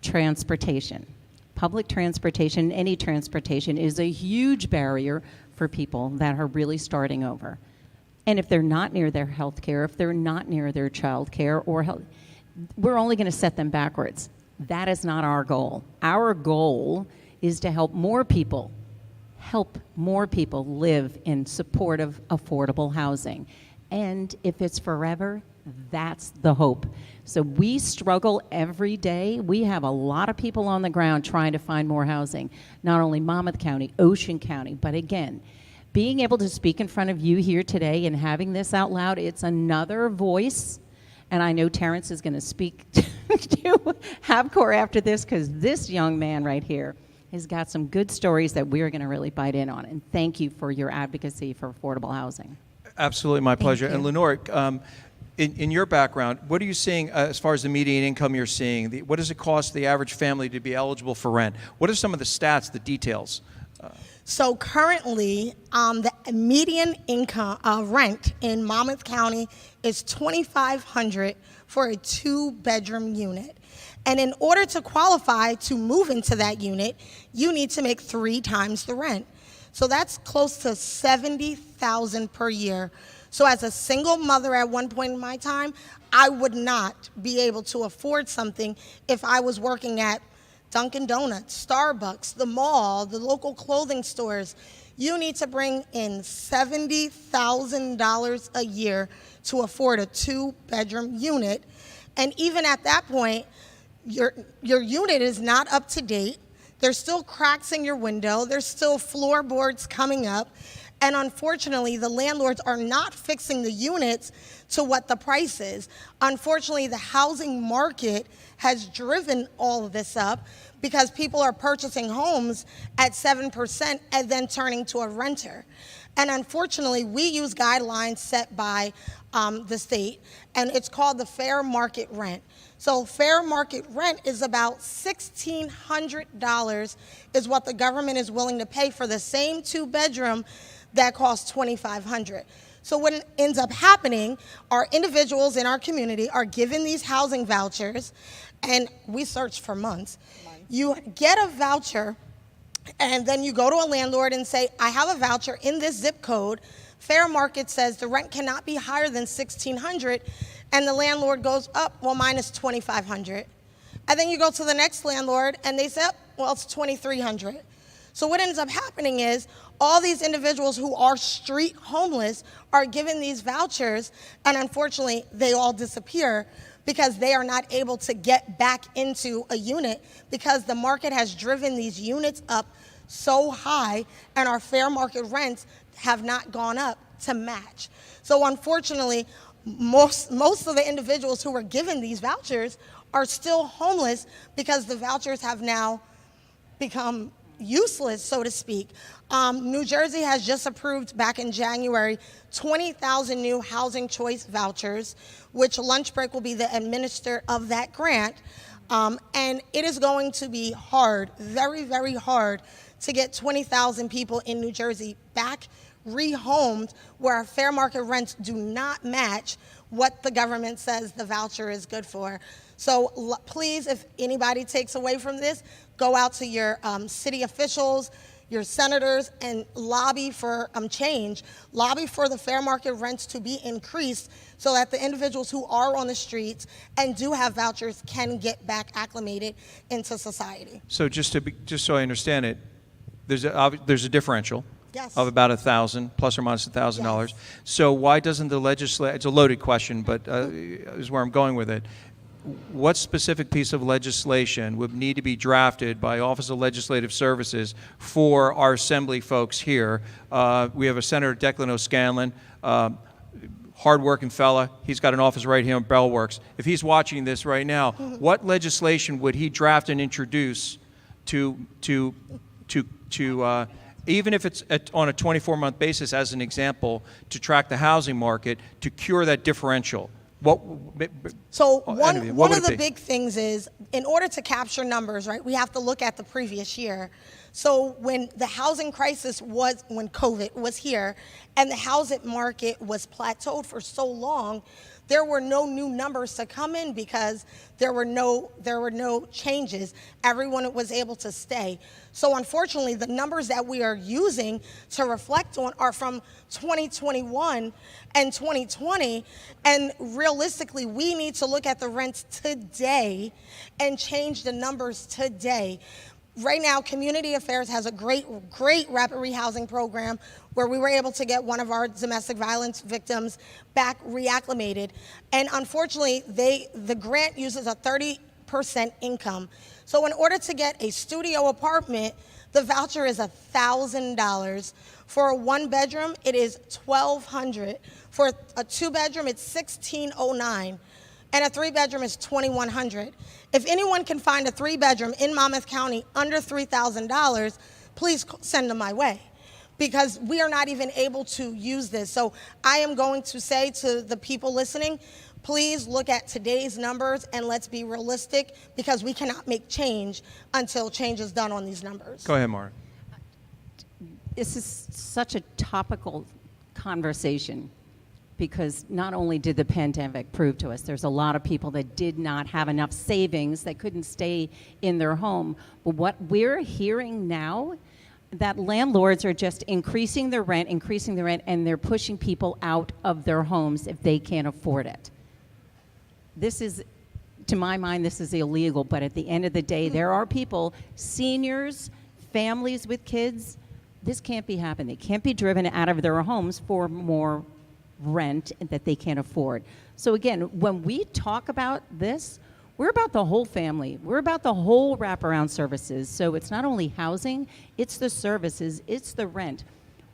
transportation. Public transportation, any transportation, is a huge barrier for people that are really starting over. And if they're not near their health care, if they're not near their child care, or health, we're only going to set them backwards. That is not our goal. Our goal is to help more people live in supportive, affordable housing. And if it's forever, That's the hope. So we struggle every day. We have a lot of people on the ground trying to find more housing, not only Monmouth County, Ocean County, but again, being able to speak in front of you here today and having this out loud, it's another voice. And I know Terrence is going to speak to HABcore after this, because this young man right here has got some good stories that we're going to really bite in on. And thank you for your advocacy for affordable housing. Absolutely, my pleasure. you. And Lenore, in your background, what are you seeing as far as the median income you're seeing? What does it cost the average family to be eligible for rent? What are some of the stats, the details? So currently, the median income rent in Monmouth County is $2,500 for a 2-bedroom unit. And in order to qualify to move into that unit, you need to make 3 times the rent. So that's close to $70,000 per year. So as a single mother at one point in my time, I would not be able to afford something if I was working at Dunkin' Donuts, Starbucks, the mall, the local clothing stores. You need to bring in $70,000 a year to afford a 2-bedroom unit. And even at that point, your unit is not up to date. There's still cracks in your window. There's still floorboards coming up. And unfortunately, the landlords are not fixing the units to what the price is. Unfortunately, the housing market has driven all of this up because people are purchasing homes at 7% and then turning to a renter. And unfortunately, we use guidelines set by the state, and it's called the fair market rent. So fair market rent is about $1,600 is what the government is willing to pay for the same 2-bedroom that costs $2,500. So what ends up happening are individuals in our community are given these housing vouchers, and we searched for months. You get a voucher, and then you go to a landlord and say, I have a voucher in this zip code. Fair market says the rent cannot be higher than $1,600, and the landlord goes, well, mine is $2,500. And then you go to the next landlord, and they say, well, it's $2,300. So what ends up happening is all these individuals who are street homeless are given these vouchers, and unfortunately, they all disappear because they are not able to get back into a unit because the market has driven these units up so high, and our fair market rents have not gone up to match. So unfortunately, most of the individuals who were given these vouchers are still homeless because the vouchers have now become useless, so to speak. New Jersey has just approved back in January 20,000 new housing choice vouchers, which Lunch Break will be the administrator of that grant. And it is going to be hard, very, very hard, to get 20,000 people in New Jersey back rehomed where our fair market rents do not match what the government says the voucher is good for. So please, if anybody takes away from this, go out to your city officials, your senators, and lobby for change. Lobby for the fair market rents to be increased so that the individuals who are on the streets and do have vouchers can get back acclimated into society. So just so I understand it, there's a differential. Yes. Of about $1,000 plus or minus $1,000. Yes. So why doesn't the legislature? It's a loaded question, but is where I'm going with it. What specific piece of legislation would need to be drafted by Office of Legislative Services for our assembly folks here? We have a Senator Declan O'Scanlan, hard-working fella. He's got an office right here in Bellworks. If he's watching this right now, what legislation would he draft and introduce to even if it's on a 24-month basis, as an example, to track the housing market, to cure that differential? So one of the big things is, in order to capture numbers, right, we have to look at the previous year. So when the housing crisis was, when COVID was here, and the housing market was plateaued for so long, there were no new numbers to come in because there were no changes. Everyone was able to stay. So unfortunately, the numbers that we are using to reflect on are from 2021 and 2020. And realistically, we need to look at the rents today and change the numbers today. Right now, Community Affairs has a great rapid rehousing program where we were able to get one of our domestic violence victims back reacclimated. And unfortunately, the grant uses a 30% income. So in order to get a studio apartment, the voucher is $1,000. For a 1-bedroom, it is $1,200. For a 2-bedroom, it's $1,609. And a 3-bedroom is $2,100. If anyone can find a 3-bedroom in Monmouth County under $3,000, please send them my way, because we are not even able to use this. So I am going to say to the people listening, please look at today's numbers and let's be realistic, because we cannot make change until change is done on these numbers. Go ahead, Marta. This is such a topical conversation, because not only did the pandemic prove to us there's a lot of people that did not have enough savings, that couldn't stay in their home, but what we're hearing now, that landlords are just increasing their rent, and they're pushing people out of their homes if they can't afford it. This is, to my mind, this is illegal, but at the end of the day, there are people, seniors, families with kids, this can't be happening. They can't be driven out of their homes for more rent that they can't afford. So again, when we talk about this, we're about the whole family. We're about the whole wraparound services. So it's not only housing, it's the services, it's the rent.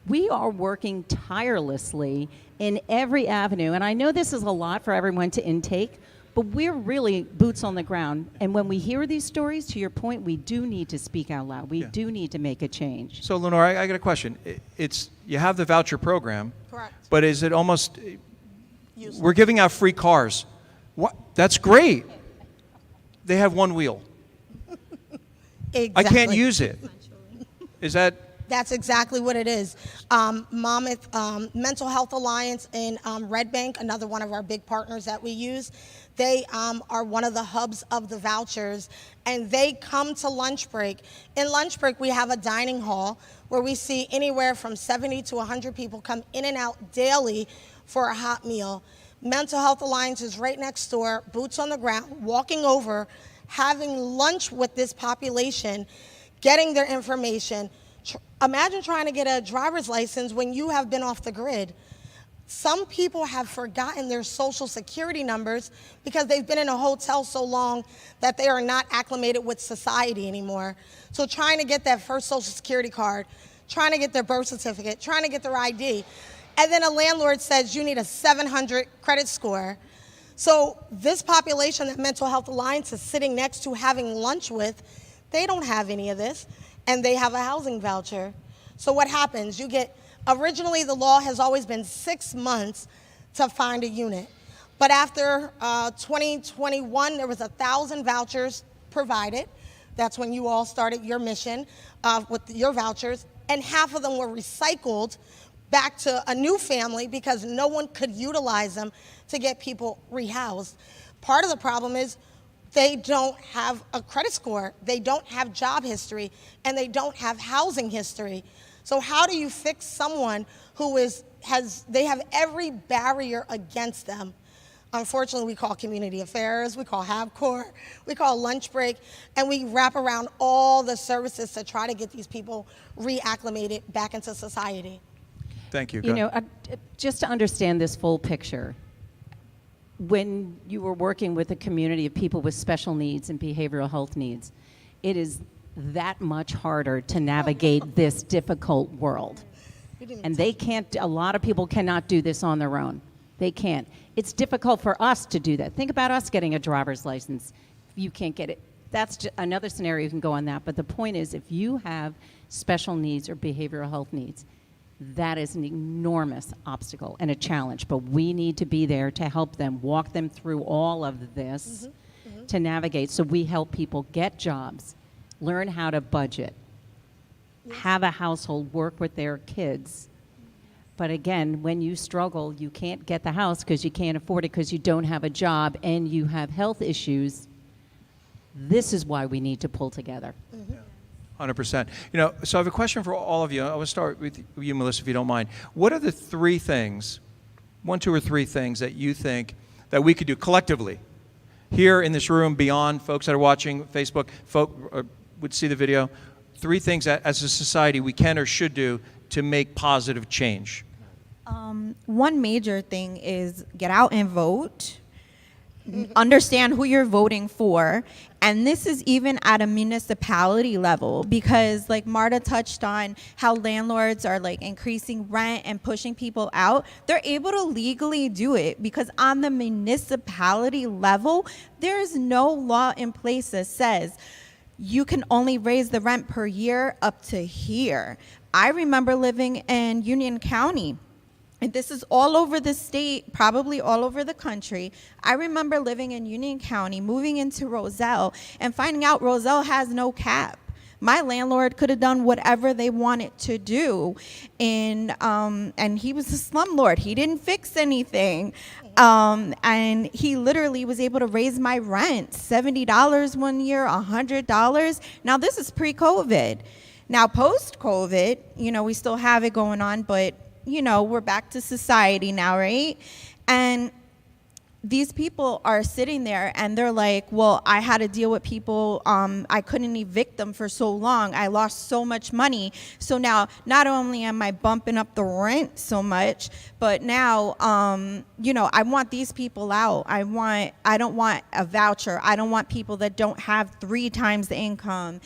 We are working tirelessly in every avenue, and I know this is a lot for everyone to intake, but we're really boots on the ground. And when we hear these stories, to your point, we do need to speak out loud. We do need to make a change. So, Lenore, I got a question. You have the voucher program. Correct. But is it almost, we're giving out free cars. What? That's great. They have one wheel. Exactly. I can't use it. Is that? That's exactly what it is. Monmouth Mental Health Alliance in Red Bank, another one of our big partners that we use, they are one of the hubs of the vouchers, and they come to lunch break. In lunch break, we have a dining hall where we see anywhere from 70 to 100 people come in and out daily for a hot meal. Mental Health Alliance is right next door, boots on the ground, walking over, having lunch with this population, getting their information. Imagine trying to get a driver's license when you have been off the grid. Some people have forgotten their social security numbers because they've been in a hotel so long that they are not acclimated with society anymore. So trying to get that first social security card, trying to get their birth certificate, trying to get their ID, and then a landlord says you need a 700 credit score. So this population that Mental Health Alliance is sitting next to having lunch with, they don't have any of this, and they have a housing voucher. So what happens? You get, originally the law has always been 6 months to find a unit. But after 2021, there was 1,000 vouchers provided. That's when you all started your mission with your vouchers, and half of them were recycled back to a new family because no one could utilize them to get people rehoused. Part of the problem is they don't have a credit score, they don't have job history, and they don't have housing history. So how do you fix someone who they have every barrier against them? Unfortunately, we call Community Affairs, we call HABcore, we call Lunch Break, and we wrap around all the services to try to get these people reacclimated back into society. Thank you. You know, just to understand this full picture, when you were working with a community of people with special needs and behavioral health needs, it is that much harder to navigate this difficult world. And they can't, a lot of people cannot do this on their own. They can't. It's difficult for us to do that. Think about us getting a driver's license. You can't get it. That's just another scenario, you can go on that. But the point is, if you have special needs or behavioral health needs, that is an enormous obstacle and a challenge, but we need to be there to help them, walk them through all of this to navigate. So we help people get jobs, learn how to budget, have a household, work with their kids. But again, when you struggle, you can't get the house because you can't afford it because you don't have a job and you have health issues. This is why we need to pull together. 100%. You know, so I have a question for all of you. I want to start with you, Melissa, if you don't mind. What are the 3 things, 1, 2, or 3 things that you think that we could do collectively here in this room, beyond folks that are watching Facebook, would see the video, 3 things that as a society we can or should do to make positive change. One major thing is get out and vote. Understand who you're voting for. And this is even at a municipality level, because like Marta touched on how landlords are like increasing rent and pushing people out. They're able to legally do it because on the municipality level, there is no law in place that says you can only raise the rent per year up to here. I remember living in Union County. And this is all over the state, probably all over the country. I remember living in Union County, moving into Roselle, and finding out Roselle has no cap. My landlord could have done whatever they wanted to do. And he was a slumlord. He didn't fix anything. And he literally was able to raise my rent, $70 one year, $100. Now, this is pre-COVID. Now, post-COVID, you know, we still have it going on, but you know, we're back to society now, right? And these people are sitting there and they're like, well, I had to deal with people, I couldn't evict them for so long. I lost so much money. So now, not only am I bumping up the rent so much, but now, you know, I want these people out. I don't want a voucher. I don't want people that don't have 3 times the income.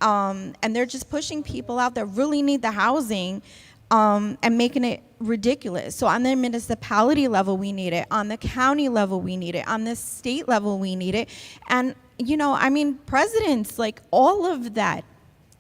And they're just pushing people out that really need the housing. And making it ridiculous. So on the municipality level, we need it. On the county level, we need it. On the state level, we need it. And, you know, I mean, presidents, like all of that.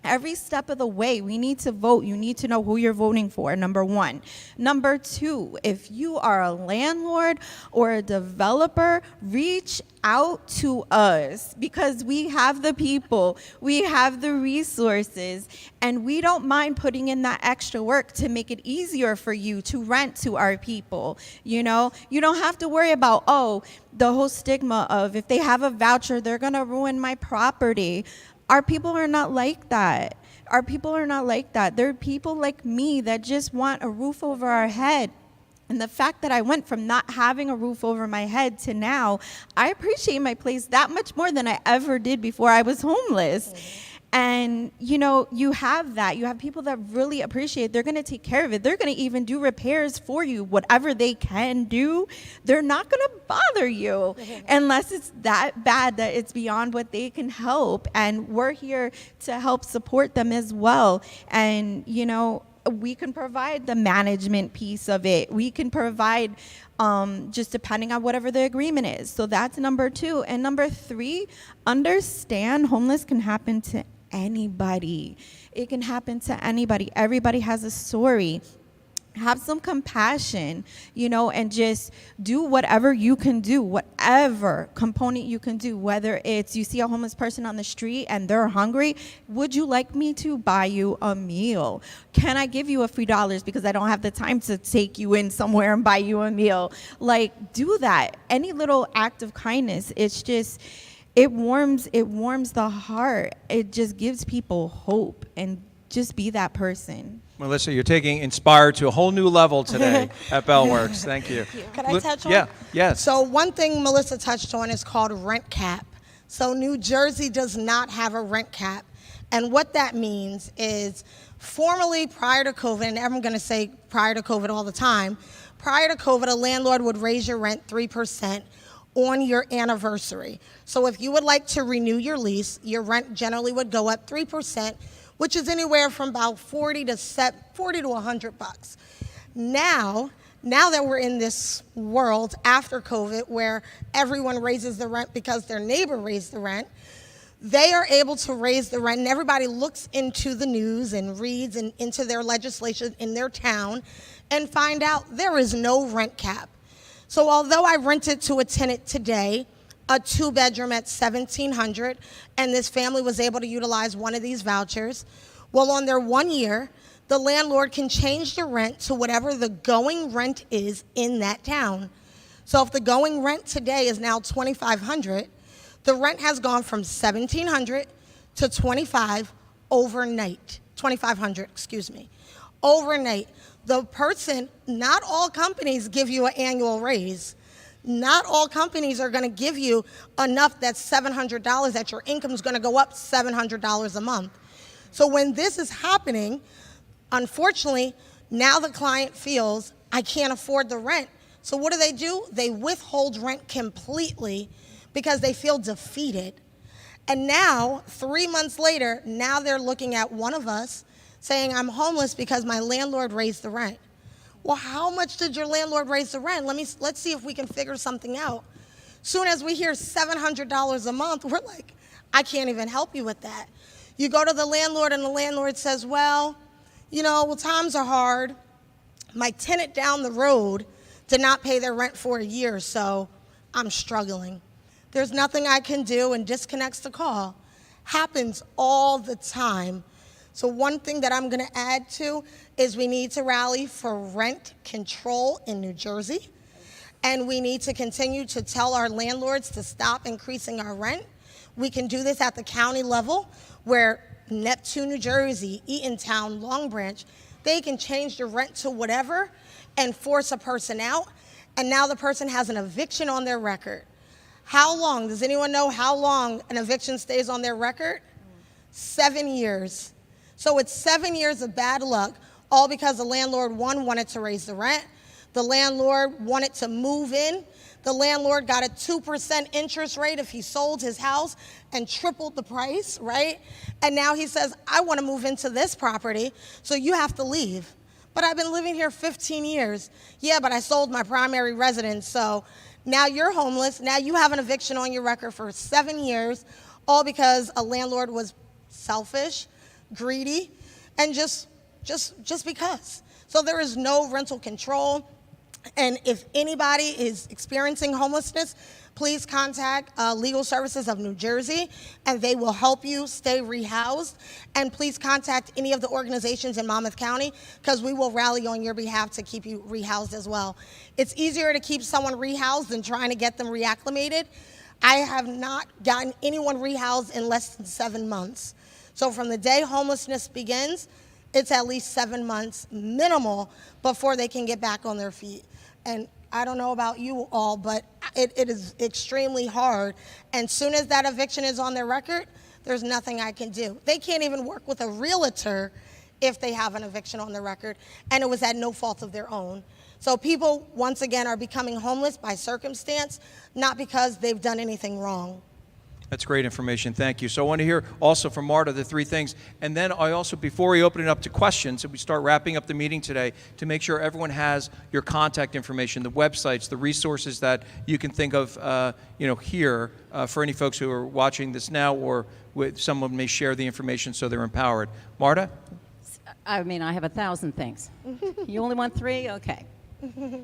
Every step of the way, we need to vote. You need to know who you're voting for, number 1. Number 2, if you are a landlord or a developer, reach out to us because we have the people, we have the resources, and we don't mind putting in that extra work to make it easier for you to rent to our people. You know, you don't have to worry about, oh, the whole stigma of if they have a voucher, they're going to ruin my property. Our people are not like that. Our people are not like that. They're people like me that just want a roof over our head. And the fact that I went from not having a roof over my head to now, I appreciate my place that much more than I ever did before I was homeless. And, you know, you have that. You have people that really appreciate. They're going to take care of it. They're going to even do repairs for you. Whatever they can do, they're not going to bother you unless it's that bad that it's beyond what they can help. And we're here to help support them as well. And, you know, we can provide the management piece of it. We can provide just depending on whatever the agreement is. So that's number 2. And number 3, understand homeless can happen to anybody. It can happen to anybody. Everybody has a story. Have some compassion, you know, and just do whatever you can do, whatever component you can do, whether it's you see a homeless person on the street and they're hungry, would you like me to buy you a meal? Can I give you a few dollars because I don't have the time to take you in somewhere and buy you a meal? Like, do that. Any little act of kindness, it's just, it warms the heart. It just gives people hope, and just be that person. Melissa, you're taking Inspired to a whole new level today at Bellworks. Thank you. Could I touch on? Yeah, yes. So one thing Melissa touched on is called rent cap. So New Jersey does not have a rent cap. And what that means is formerly prior to COVID, and I'm going to say prior to COVID all the time, prior to COVID, a landlord would raise your rent 3% on your anniversary. So if you would like to renew your lease, your rent generally would go up 3%, which is anywhere from about $40 to $100. Now that we're in this world after COVID where everyone raises the rent because their neighbor raised the rent, they are able to raise the rent, and everybody looks into the news and reads and into their legislation in their town and find out there is no rent cap. So although I rented to a tenant today, a 2-bedroom at $1,700, and this family was able to utilize one of these vouchers. Well, on their 1 year, the landlord can change the rent to whatever the going rent is in that town. So if the going rent today is now $2,500, the rent has gone from $1,700 to $2,500 overnight. $2,500, excuse me, overnight. The person, not all companies give you an annual raise. Not all companies are going to give you enough that's $700 that your income is going to go up $700 a month. So when this is happening, unfortunately, now the client feels, I can't afford the rent. So what do? They withhold rent completely because they feel defeated. And now, 3 months later, now they're looking at one of us saying, I'm homeless because my landlord raised the rent. Well, how much did your landlord raise the rent? Let's see if we can figure something out. Soon as we hear $700 a month, we're like, I can't even help you with that. You go to the landlord and the landlord says, well, times are hard. My tenant down the road did not pay their rent for a year, so I'm struggling. There's nothing I can do, and disconnects the call. Happens all the time. So one thing that I'm going to add to is we need to rally for rent control in New Jersey, and we need to continue to tell our landlords to stop increasing our rent. We can do this at the county level, where Neptune, New Jersey, Eatontown, Long Branch, they can change the rent to whatever and force a person out, and now the person has an eviction on their record. How long? Does anyone know how long an eviction stays on their record? 7 years. So it's 7 years of bad luck, all because the landlord, one, wanted to raise the rent. The landlord wanted to move in. The landlord got a 2% interest rate if he sold his house and tripled the price, right? And now he says, I want to move into this property, so you have to leave. But I've been living here 15 years. Yeah, but I sold my primary residence, so now you're homeless. Now you have an eviction on your record for 7 years, all because a landlord was selfish, greedy, and just because. So there is no rental control. And if anybody is experiencing homelessness, please contact Legal Services of New Jersey, and they will help you stay rehoused. And please contact any of the organizations in Monmouth County, because we will rally on your behalf to keep you rehoused as well. It's easier to keep someone rehoused than trying to get them reacclimated. I have not gotten anyone rehoused in less than 7 months. So from the day homelessness begins, it's at least 7 months minimal before they can get back on their feet. And I don't know about you all, but it is extremely hard. And soon as that eviction is on their record, there's nothing I can do. They can't even work with a realtor if they have an eviction on their record, and it was at no fault of their own. So people, once again, are becoming homeless by circumstance, not because they've done anything wrong. That's great information. Thank you. So I want to hear also from Marta the three things. And then I also, before we open it up to questions, and we start wrapping up the meeting today, to make sure everyone has your contact information, the websites, the resources that you can think of here for any folks who are watching this now, or someone may share the information so they're empowered. Marta? I mean, I have 1,000 things. You only want 3? Okay.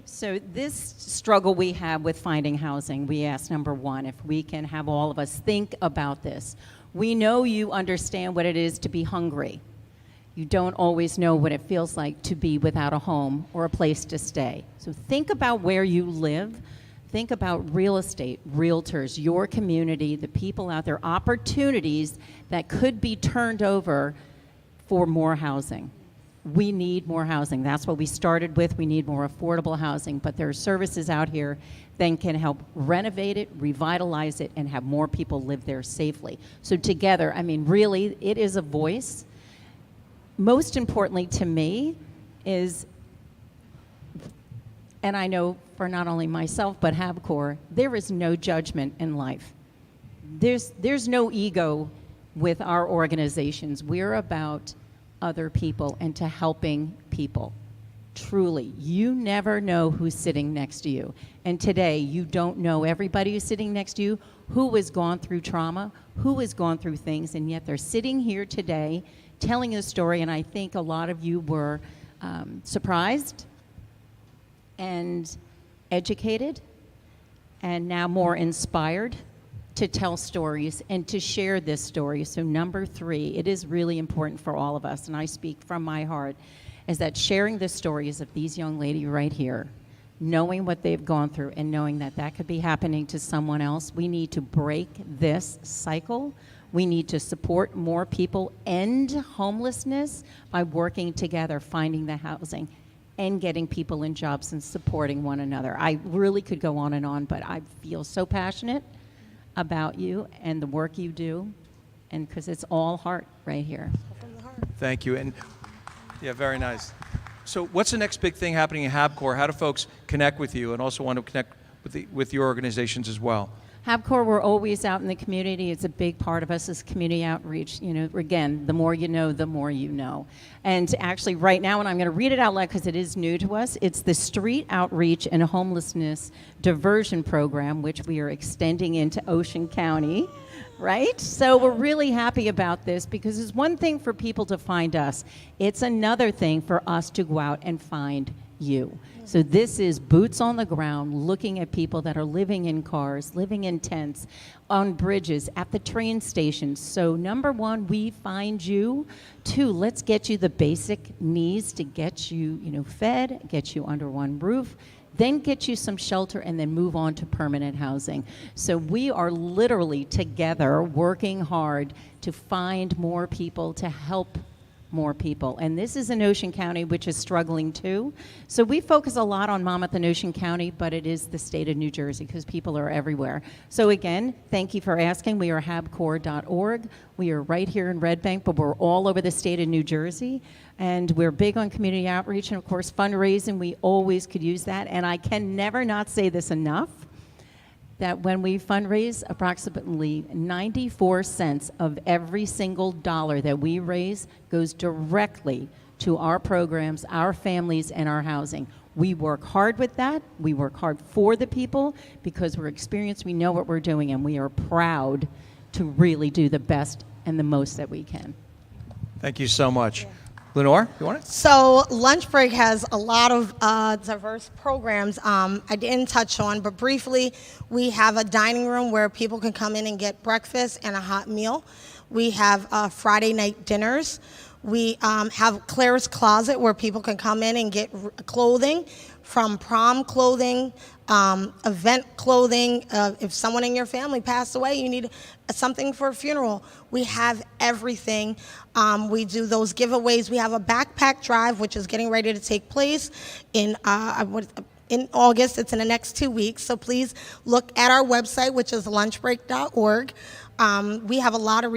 So this struggle we have with finding housing, we asked, number one, if we can have all of us think about this. We know you understand what it is to be hungry. You don't always know what it feels like to be without a home or a place to stay. So think about where you live. Think about real estate, realtors, your community, the people out there, opportunities that could be turned over for more housing. We need more housing. That's what we started with. We need more affordable housing, but there are services out here that can help renovate it, revitalize it, and have more people live there safely. So together, I mean, really, it is a voice. Most importantly to me is, and I know for not only myself, but HABcore, there is no judgment in life. There's no ego with our organizations. We're about other people and to helping people. Truly, you never know who's sitting next to you. And today, you don't know everybody who's sitting next to you, who has gone through trauma, who has gone through things, and yet they're sitting here today telling a story, and I think a lot of you were surprised and educated and now more inspired to tell stories and to share this story. So number 3, it is really important for all of us, and I speak from my heart, is that sharing the stories of these young ladies right here, knowing what they've gone through and knowing that that could be happening to someone else. We need to break this cycle. We need to support more people, end homelessness by working together, finding the housing. and getting people in jobs and supporting one another. I really could go on and on, but I feel so passionate about you and the work you do, and because it's all heart right here. Thank you. And yeah, very nice. So what's the next big thing happening in HABcore? How do folks connect with you and also want to connect with your organizations as well? HABcore, we're always out in the community. It's a big part of us is community outreach. You know, again, the more you know, the more you know. And actually right now, and I'm going to read it out loud because it is new to us, it's the Street Outreach and Homelessness Diversion Program, which we are extending into Ocean County, right? So we're really happy about this because it's one thing for people to find us. It's another thing for us to go out and find you. So this is boots on the ground, looking at people that are living in cars, living in tents, on bridges, at the train stations. So number one, we find you. Two, let's get you the basic needs to get you, fed, get you under one roof, then get you some shelter, and then move on to permanent housing. So we are literally together working hard to find more people, to help more people. And this is in Ocean County, which is struggling too. So we focus a lot on Monmouth and Ocean County, but it is the state of New Jersey because people are everywhere. So again, thank you for asking. We are HABcore.org. We are right here in Red Bank, but we're all over the state of New Jersey. And we're big on community outreach and of course fundraising. We always could use that. And I can never not say this enough, that when we fundraise, approximately 94 cents of every single dollar that we raise goes directly to our programs, our families, and our housing. We work hard with that. We work hard for the people because we're experienced, we know what we're doing, and we are proud to really do the best and the most that we can. Thank you so much. Lenore, you want it? So Lunch Break has a lot of diverse programs I didn't touch on, but briefly, we have a dining room where people can come in and get breakfast and a hot meal. We have Friday night dinners. We have Claire's Closet where people can come in and get clothing, from prom clothing, event clothing. If someone in your family passed away, you need something for a funeral. We have everything. We do those giveaways. We have a backpack drive, which is getting ready to take place in August. It's in the next 2 weeks. So please look at our website, which is lunchbreak.org. We have a lot of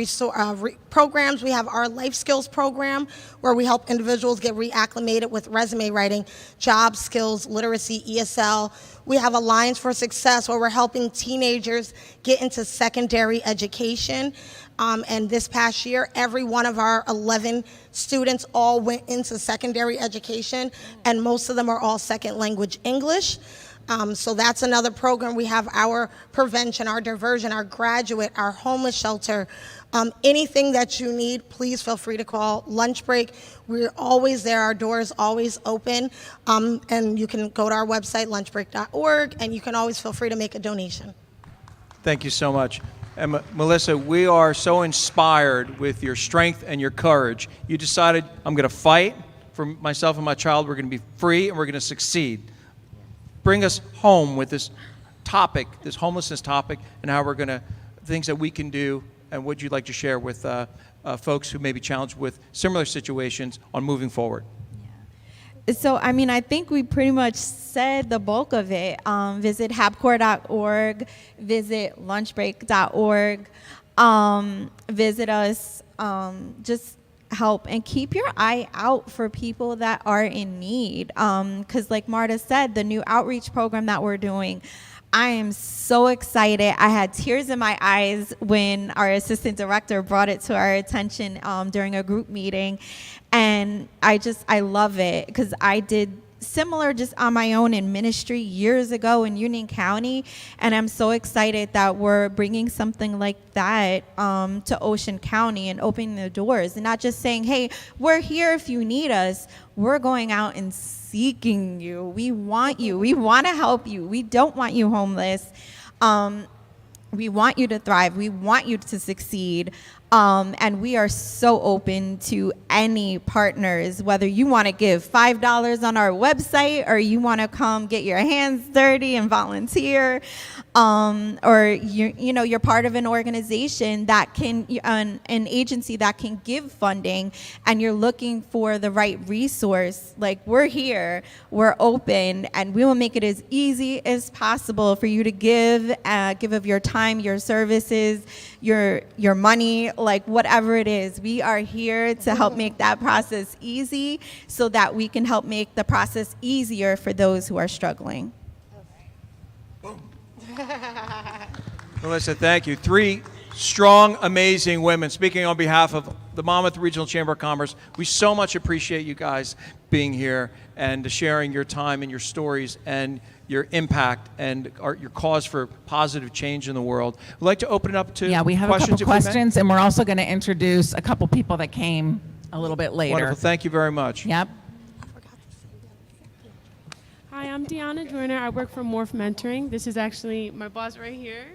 programs. We have our life skills program where we help individuals get reacclimated with resume writing, job skills, literacy, ESL. We have Alliance for Success where we're helping teenagers get into secondary education. And this past year, every one of our 11 students all went into secondary education, and most of them are all second language English. So that's another program. We have our prevention, our diversion, our graduate, our homeless shelter. Anything that you need, please feel free to call Lunch Break. We're always there. Our door is always open. And you can go to our website, lunchbreak.org, and you can always feel free to make a donation. Thank you so much. And Melissa, we are so inspired with your strength and your courage. You decided, I'm going to fight for myself and my child. We're going to be free and we're going to succeed. Bring us home with this topic, this homelessness topic, and how we're going to, things that we can do, and what you'd like to share with folks who may be challenged with similar situations on moving forward. So, I think we pretty much said the bulk of it. Visit HABcore.org, visit lunchbreak.org, visit us, just help and keep your eye out for people that are in need. Because like Marta said, the new outreach program that we're doing, I am so excited. I had tears in my eyes when our assistant director brought it to our attention during a group meeting. And I love it because I did similar just on my own in ministry years ago in Union County. And I'm so excited that we're bringing something like that to Ocean County and opening the doors and not just saying, hey, we're here if you need us. We're going out and seeking you. We want you. We want to help you. We don't want you homeless. We want you to thrive. We want you to succeed. And we are so open to any partners, whether you want to give $5 on our website or you want to come get your hands dirty and volunteer, or you're part of an organization that can, an agency that can give funding, and you're looking for the right resource. Like, we're here, we're open, and we will make it as easy as possible for you to give of your time, your services, your money, like whatever it is. We are here to help make that process easy so that we can help make the process easier for those who are struggling. Melissa, thank you. 3 strong, amazing women. Speaking on behalf of the Monmouth Regional Chamber of Commerce, we so much appreciate you guys being here and sharing your time and your stories and your impact and your cause for positive change in the world. We'd like to open it up to we have questions. a couple if we may. questions, and we're also going to introduce a couple people that came a little bit later. Wonderful. Thank you very much. Yep. Hi, I'm Deanna Joyner. I work for Morph Mentoring. This is actually my boss right here.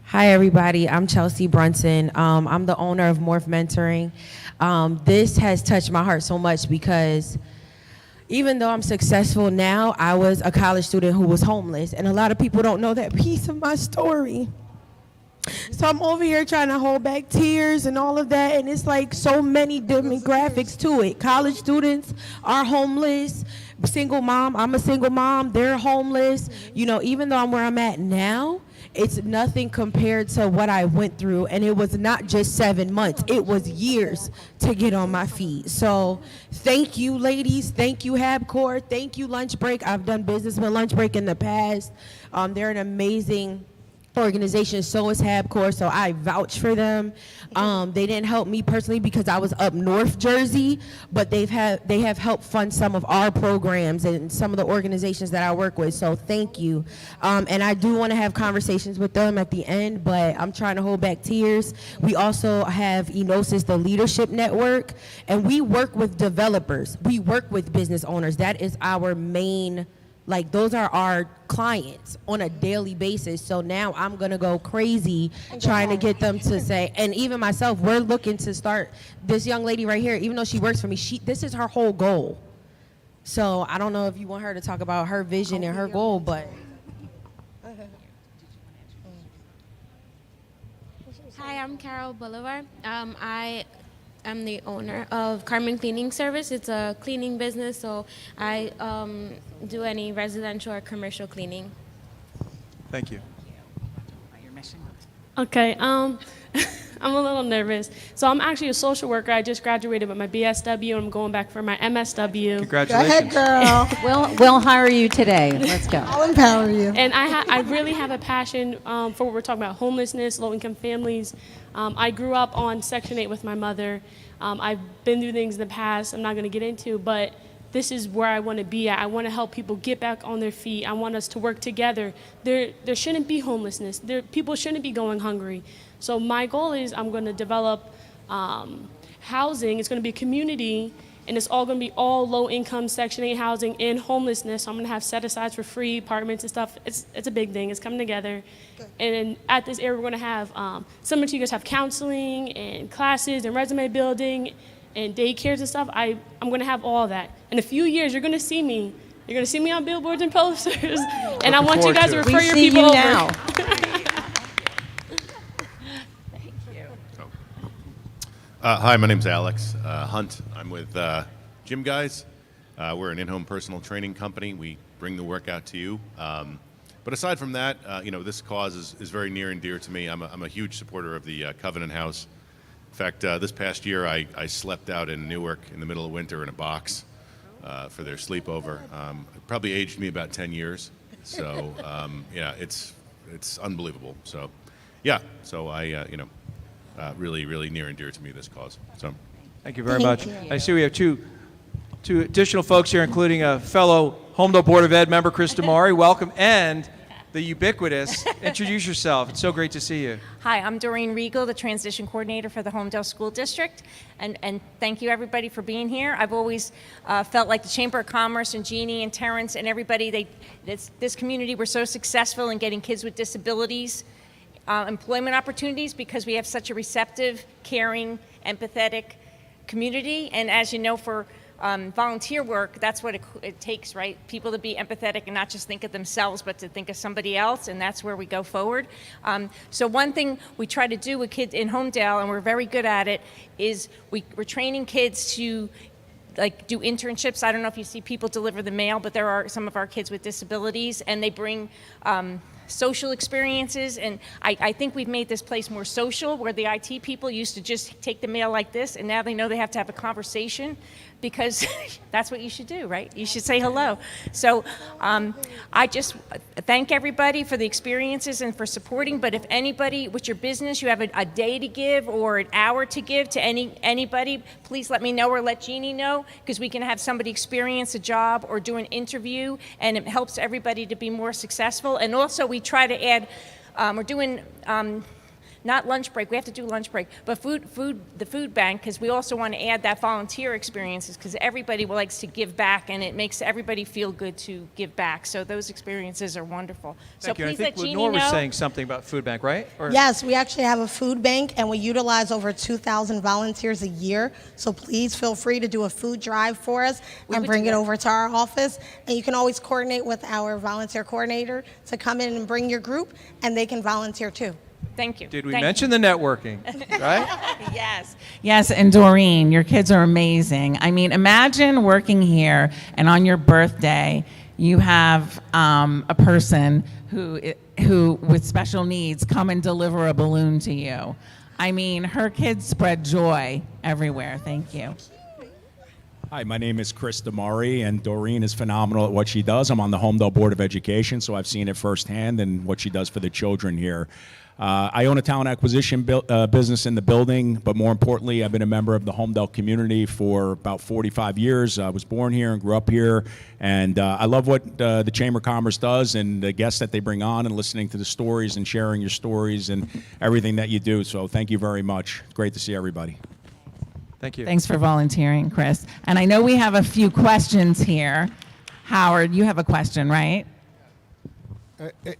Hi, everybody. I'm Chelsea Brunson. I'm the owner of Morph Mentoring. This has touched my heart so much because even though I'm successful now, I was a college student who was homeless, and a lot of people don't know that piece of my story. So I'm over here trying to hold back tears and all of that, and it's like so many demographics to it. College students are homeless. Single mom, I'm a single mom, they're homeless. Even though I'm where I'm at now, it's nothing compared to what I went through, and it was not just 7 months, it was years to get on my feet. So thank you, ladies, thank you, HABcore, thank you, Lunch Break. I've done business with Lunch Break in the past. They're an amazing organization, so is HABcore, so I vouch for them. They didn't help me personally because I was up North Jersey, but they have helped fund some of our programs and some of the organizations that I work with, so thank you. And I do want to have conversations with them at the end, but I'm trying to hold back tears. We also have Enosis, the Leadership Network, and we work with developers. We work with business owners. That is our main, those are our clients on a daily basis. So now I'm going to go crazy trying to get them to say, and even myself, we're looking to start, this young lady right here, even though she works for me, this is her whole goal. So I don't know if you want her to talk about her vision and her goal, but. Hi, I'm Carol Bolivar. I am the owner of Carmen Cleaning Service. It's a cleaning business, so I do any residential or commercial cleaning. Thank you. Okay, I'm a little nervous. So I'm actually a social worker. I just graduated with my BSW, and I'm going back for my MSW. Congratulations. Go ahead, girl. We'll hire you today. Let's go. I'll empower you. And I really have a passion for what we're talking about, homelessness, low-income families. I grew up on Section 8 with my mother. I've been through things in the past I'm not going to get into, but this is where I want to be at. I want to help people get back on their feet. I want us to work together. There shouldn't be homelessness. People shouldn't be going hungry. So my goal is I'm going to develop housing. It's going to be a community, and it's all going to be all low-income Section 8 housing and homelessness. So I'm going to have set-asides for free apartments and stuff. It's a big thing. It's coming together. And at this area, we're going to have, similar to you guys have counseling and classes and resume building and daycares and stuff. I'm going to have all that. In a few years, you're going to see me. You're going to see me on billboards and posters. And I want you guys to refer your people over. Now. Hi, my name's Alex Hunt. I'm with Gym Guys. We're an in-home personal training company. We bring the workout to you. But aside from that, this cause is very near and dear to me. I'm a huge supporter of the Covenant House. In fact, this past year, I slept out in Newark in the middle of winter in a box for their sleepover. It probably aged me about 10 years. So, it's unbelievable. So, I really, really near and dear to me, this cause. So, Thank you very much. I see we have two additional folks here, including a fellow Homedale Board of Ed member, Chris Damari. Welcome. And the ubiquitous, introduce yourself. It's so great to see you. Hi, I'm Doreen Regal, the transition coordinator for the Homedale School District. And thank you, everybody, for being here. I've always felt like the Chamber of Commerce and Jeannie and Terrence and everybody, this community were so successful in getting kids with disabilities employment opportunities because we have such a receptive, caring, empathetic community. And as you know, for volunteer work, that's what it takes, right? People to be empathetic and not just think of themselves, but to think of somebody else, and that's where we go forward. So one thing we try to do with kids in Homedale, and we're very good at it, is we're training kids to do internships. I don't know if you see people deliver the mail, but there are some of our kids with disabilities, and they bring social experiences, and I think we've made this place more social, where the IT people used to just take the mail like this, and now they know they have to have a conversation, because that's what you should do, right? You should say hello. So I just thank everybody for the experiences and for supporting, but if anybody with your business, you have a day to give or an hour to give to anybody, please let me know or let Jeannie know, because we can have somebody experience a job or do an interview, and it helps everybody to be more successful. And also we try to add, we're doing, not lunch break, we have to do lunch break, but the food bank, because we also want to add that volunteer experiences, because everybody likes to give back, and it makes everybody feel good to give back. So those experiences are wonderful. So Thank you. please I think let Jeannie Lenore was know. saying something about food bank, right? Or- Yes, we actually have a food bank, and we utilize over 2,000 volunteers a year. So please feel free to do a food drive for us and would bring do it that. over to our office. And you can always coordinate with our volunteer coordinator to come in and bring your group, and they can volunteer too. Thank you. Did we Thank mention the networking, right? Yes. Yes, and Doreen, your kids are amazing. I mean, imagine working here and on your birthday, you have a person who with special needs come and deliver a balloon to you. I mean, her kids spread joy everywhere. Thank you. Hi, my name is Chris Damari, and Doreen is phenomenal at what she does. I'm on the Homedale Board of Education, so I've seen it firsthand and what she does for the children here. I own a talent acquisition business in the building, but more importantly, I've been a member of the Homedale community for about 45 years. I was born here and grew up here, and I love what the Chamber of Commerce does and the guests that they bring on and listening to the stories and sharing your stories and everything that you do. So thank you very much. Great to see everybody. Thank you. Thanks for volunteering, Chris. And I know we have a few questions here. Howard, you have a question, right?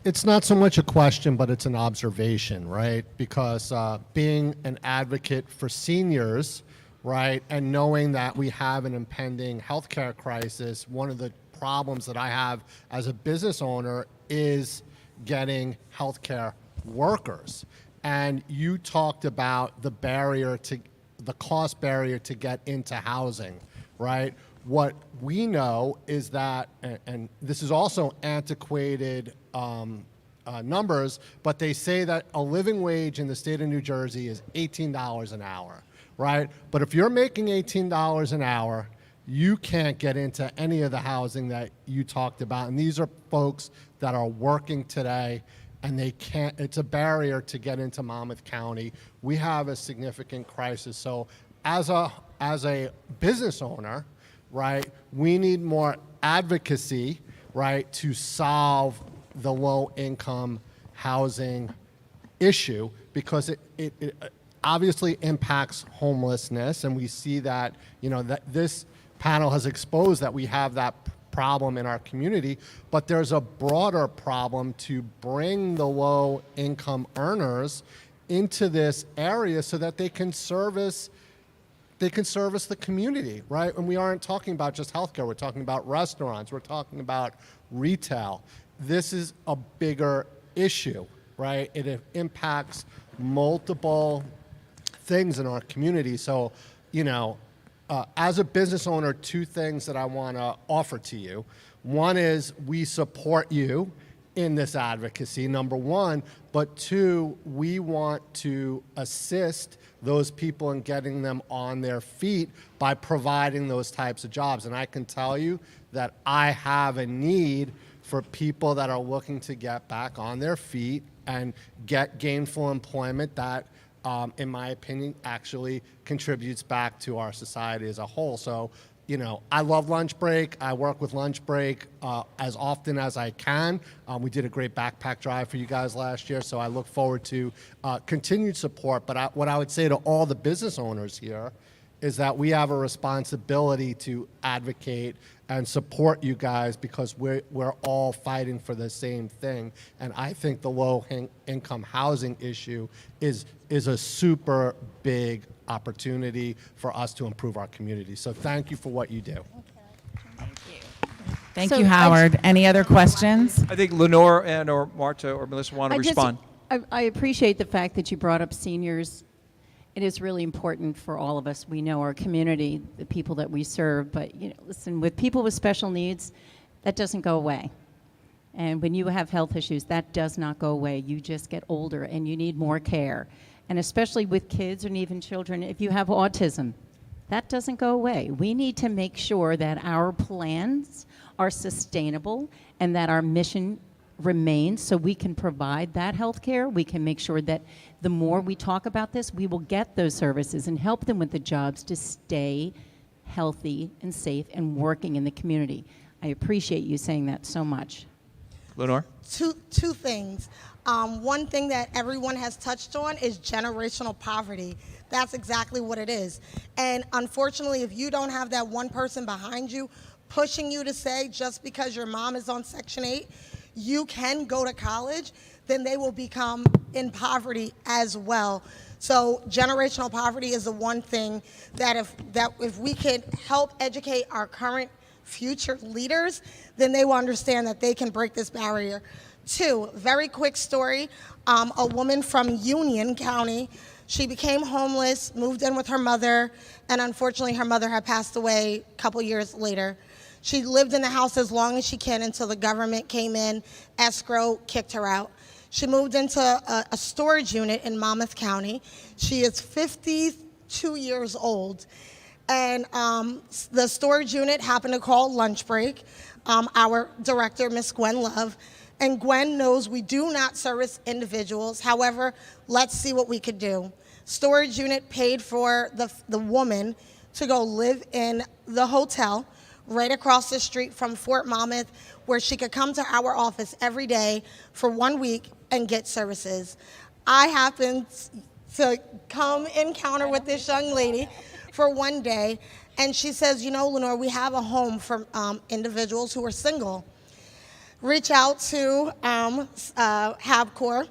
It's not so much a question, but it's an observation, right? Because being an advocate for seniors, right, and knowing that we have an impending healthcare crisis, one of the problems that I have as a business owner is getting healthcare workers. And you talked about the cost barrier to get into housing, right? What we know is that, and this is also antiquated numbers, but they say that a living wage in the state of New Jersey is $18 an hour, right? But if you're making $18 an hour, you can't get into any of the housing that you talked about. And these are folks that are working today, and they can't, it's a barrier to get into Monmouth County. We have a significant crisis. So as a business owner, right, we need more advocacy, right, to solve the low income housing issue, because it obviously impacts homelessness, and we see that, you know, that this panel has exposed that we have that problem in our community, but there's a broader problem to bring the low income earners into this area so that they can service the community, right? And we aren't talking about just healthcare, we're talking about restaurants, we're talking about retail. This is a bigger issue, right? It impacts multiple things in our community. So, you know, as a business owner, two things that I want to offer to you. One is we support you in this advocacy, number one, but two, we want to assist those people in getting them on their feet by providing those types of jobs. And I can tell you that I have a need for people that are looking to get back on their feet and get gainful employment that, in my opinion, actually contributes back to our society as a whole. So, you know, I love lunch break. I work with lunch break as often as I can. We did a great backpack drive for you guys last year, so I look forward to continued support. But what I would say to all the business owners here is that we have a responsibility to advocate and support you guys because we're all fighting for the same thing. And I think the low-income housing issue is a super big opportunity for us to improve our community. So thank you for what you do. Thank you, Howard. Any other questions? I think Lenore and or Marta or Melissa want to respond. I appreciate the fact that you brought up seniors. It is really important for all of us. We know our community, the people that we serve, but listen, with people with special needs, that doesn't go away. And when you have health issues, that does not go away. You just get older and you need more care. And especially with kids and even children, if you have autism, that doesn't go away. We need to make sure that our plans are sustainable and that our mission remains so we can provide that health care. We can make sure that the more we talk about this, we will get those services and help them with the jobs to stay healthy and safe and working in the community. I appreciate you saying that so much. Lenore? Two things. One thing that everyone has touched on is generational poverty. That's exactly what it is. And unfortunately, if you don't have that one person behind you pushing you to say just because your mom is on Section 8, you can go to college, then they will become in poverty as well. So generational poverty is the one thing that if we could help educate our current future leaders, then they will understand that they can break this barrier. Two, very quick story, a woman from Union County, she became homeless, moved in with her mother, and unfortunately her mother had passed away a couple years later. She lived in the house as long as she can until the government came in, escrow, kicked her out. She moved into a storage unit in Monmouth County. She is 52 years old. And the storage unit happened to call lunch break. Our director, Miss Gwen Love, and Gwen knows we do not service individuals. However, let's see what we could do. Storage unit paid for the woman to go live in the hotel right across the street from Fort Monmouth, where she could come to our office every day for 1 week and get services. I happened to come encounter with this young lady for one day, and she says, Lenore, we have a home for individuals who are single. Reach out to HABcore.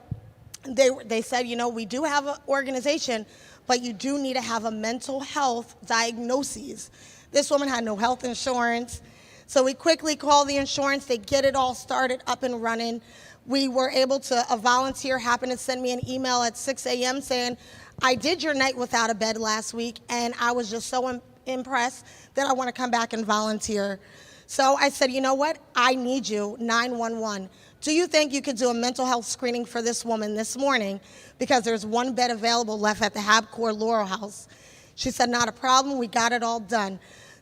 They said, we do have an organization, but you do need to have a mental health diagnosis. This woman had no health insurance. So we quickly called the insurance. They get it all started up and running. We were able to, a volunteer happened to send me an email at 6 a.m. saying, I did your night without a bed last week, and I was just so impressed that I want to come back and volunteer. So I said, you know what? I need you, 911. Do you think you could do a mental health screening for this woman this morning? Because there's one bed available left at the HABcore Laurel House. She said, not a problem. We got it all done.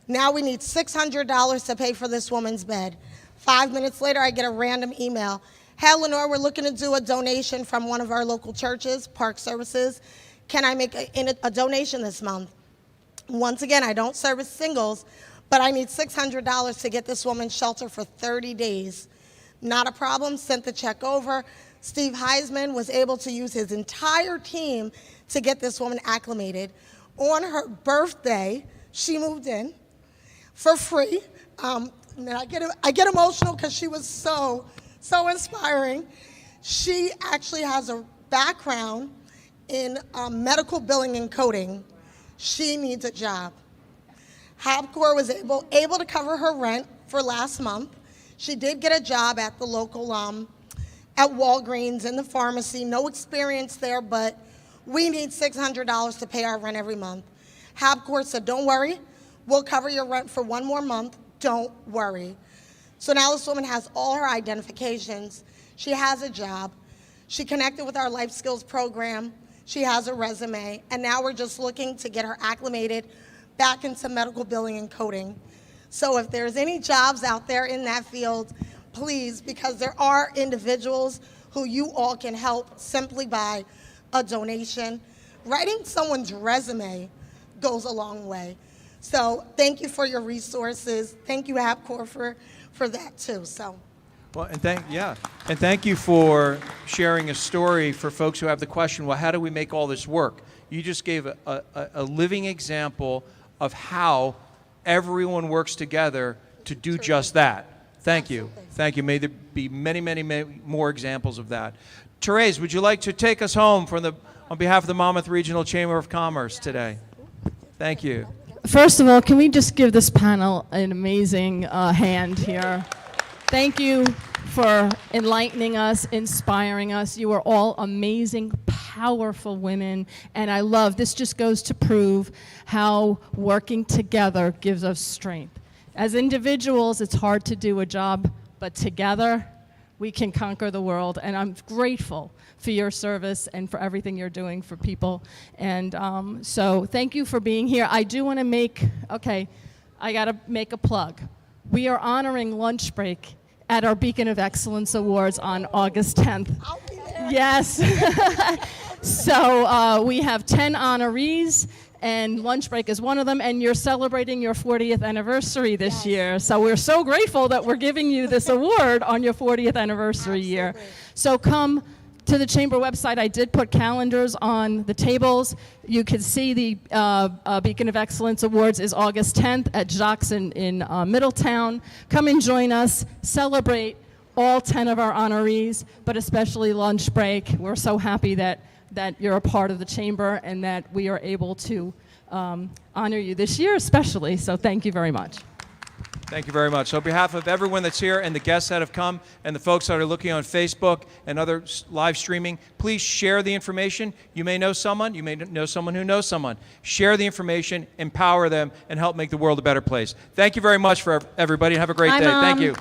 Now we need $600 to pay for this woman's bed. 5 minutes later, I get a random email. Hey, Lenore, we're looking to do a donation from one of our local churches, Park Services. Can I make a donation this month? Once again, I don't service singles, but I need $600 to get this woman shelter for 30 days. Not a problem, sent the check over. Steve Heisman was able to use his entire team to get this woman acclimated. On her birthday, she moved in for free. And I get emotional because she was so inspiring. She actually has a background in medical billing and coding. She needs a job. HABcore was able to cover her rent for last month. She did get a job at the local, at Walgreens in the pharmacy. No experience there, but we need $600 to pay our rent every month. HABcore said, don't worry, we'll cover your rent for 1 more month, don't worry. So now this woman has all her identifications. She has a job. She connected with our life skills program. She has a resume, and now we're just looking to get her acclimated back into medical billing and coding. So if there's any jobs out there in that field, please, because there are individuals who you all can help simply by a donation. Writing someone's resume goes a long way. So thank you for your resources. Thank you, HABcore, for that too. So. Well, and thank you for sharing a story for folks who have the question, well, how do we make all this work? You just gave a living example of how everyone works together to do just that. Thank you. Thank you. May there be many, many, many more examples of that. Therese, would you like to take us home on behalf of the Monmouth Regional Chamber of Commerce today? Thank you. First of all, can we just give this panel an amazing hand here? Thank you for enlightening us, inspiring us. You are all amazing, powerful women, and I love, this just goes to prove how working together gives us strength. As individuals, it's hard to do a job, but together, we can conquer the world, and I'm grateful for your service and for everything you're doing for people. And so thank you for being here. I do want to I got to make a plug. We are honoring lunch break at our Beacon of Excellence Awards on August 10th. I'll be there. Yes. So we have 10 honorees, and lunch break is one of them, and you're celebrating your 40th anniversary this year. So we're so grateful that we're giving you this award on your 40th anniversary year. So come to the Chamber website. I did put calendars on the tables. You can see the Beacon of Excellence Awards is August 10th at Jacques in Middletown. Come and join us, celebrate all 10 of our honorees, but especially lunch break. We're so happy that you're a part of the Chamber and that we are able to honor you this year especially. So thank you very much. Thank you very much. So on behalf of everyone that's here and the guests that have come and the folks that are looking on Facebook and other live streaming, please share the information. You may know someone. You may know someone who knows someone. Share the information, empower them, and help make the world a better place. Thank you very much for everybody. Have a great day. Mom. Thank you.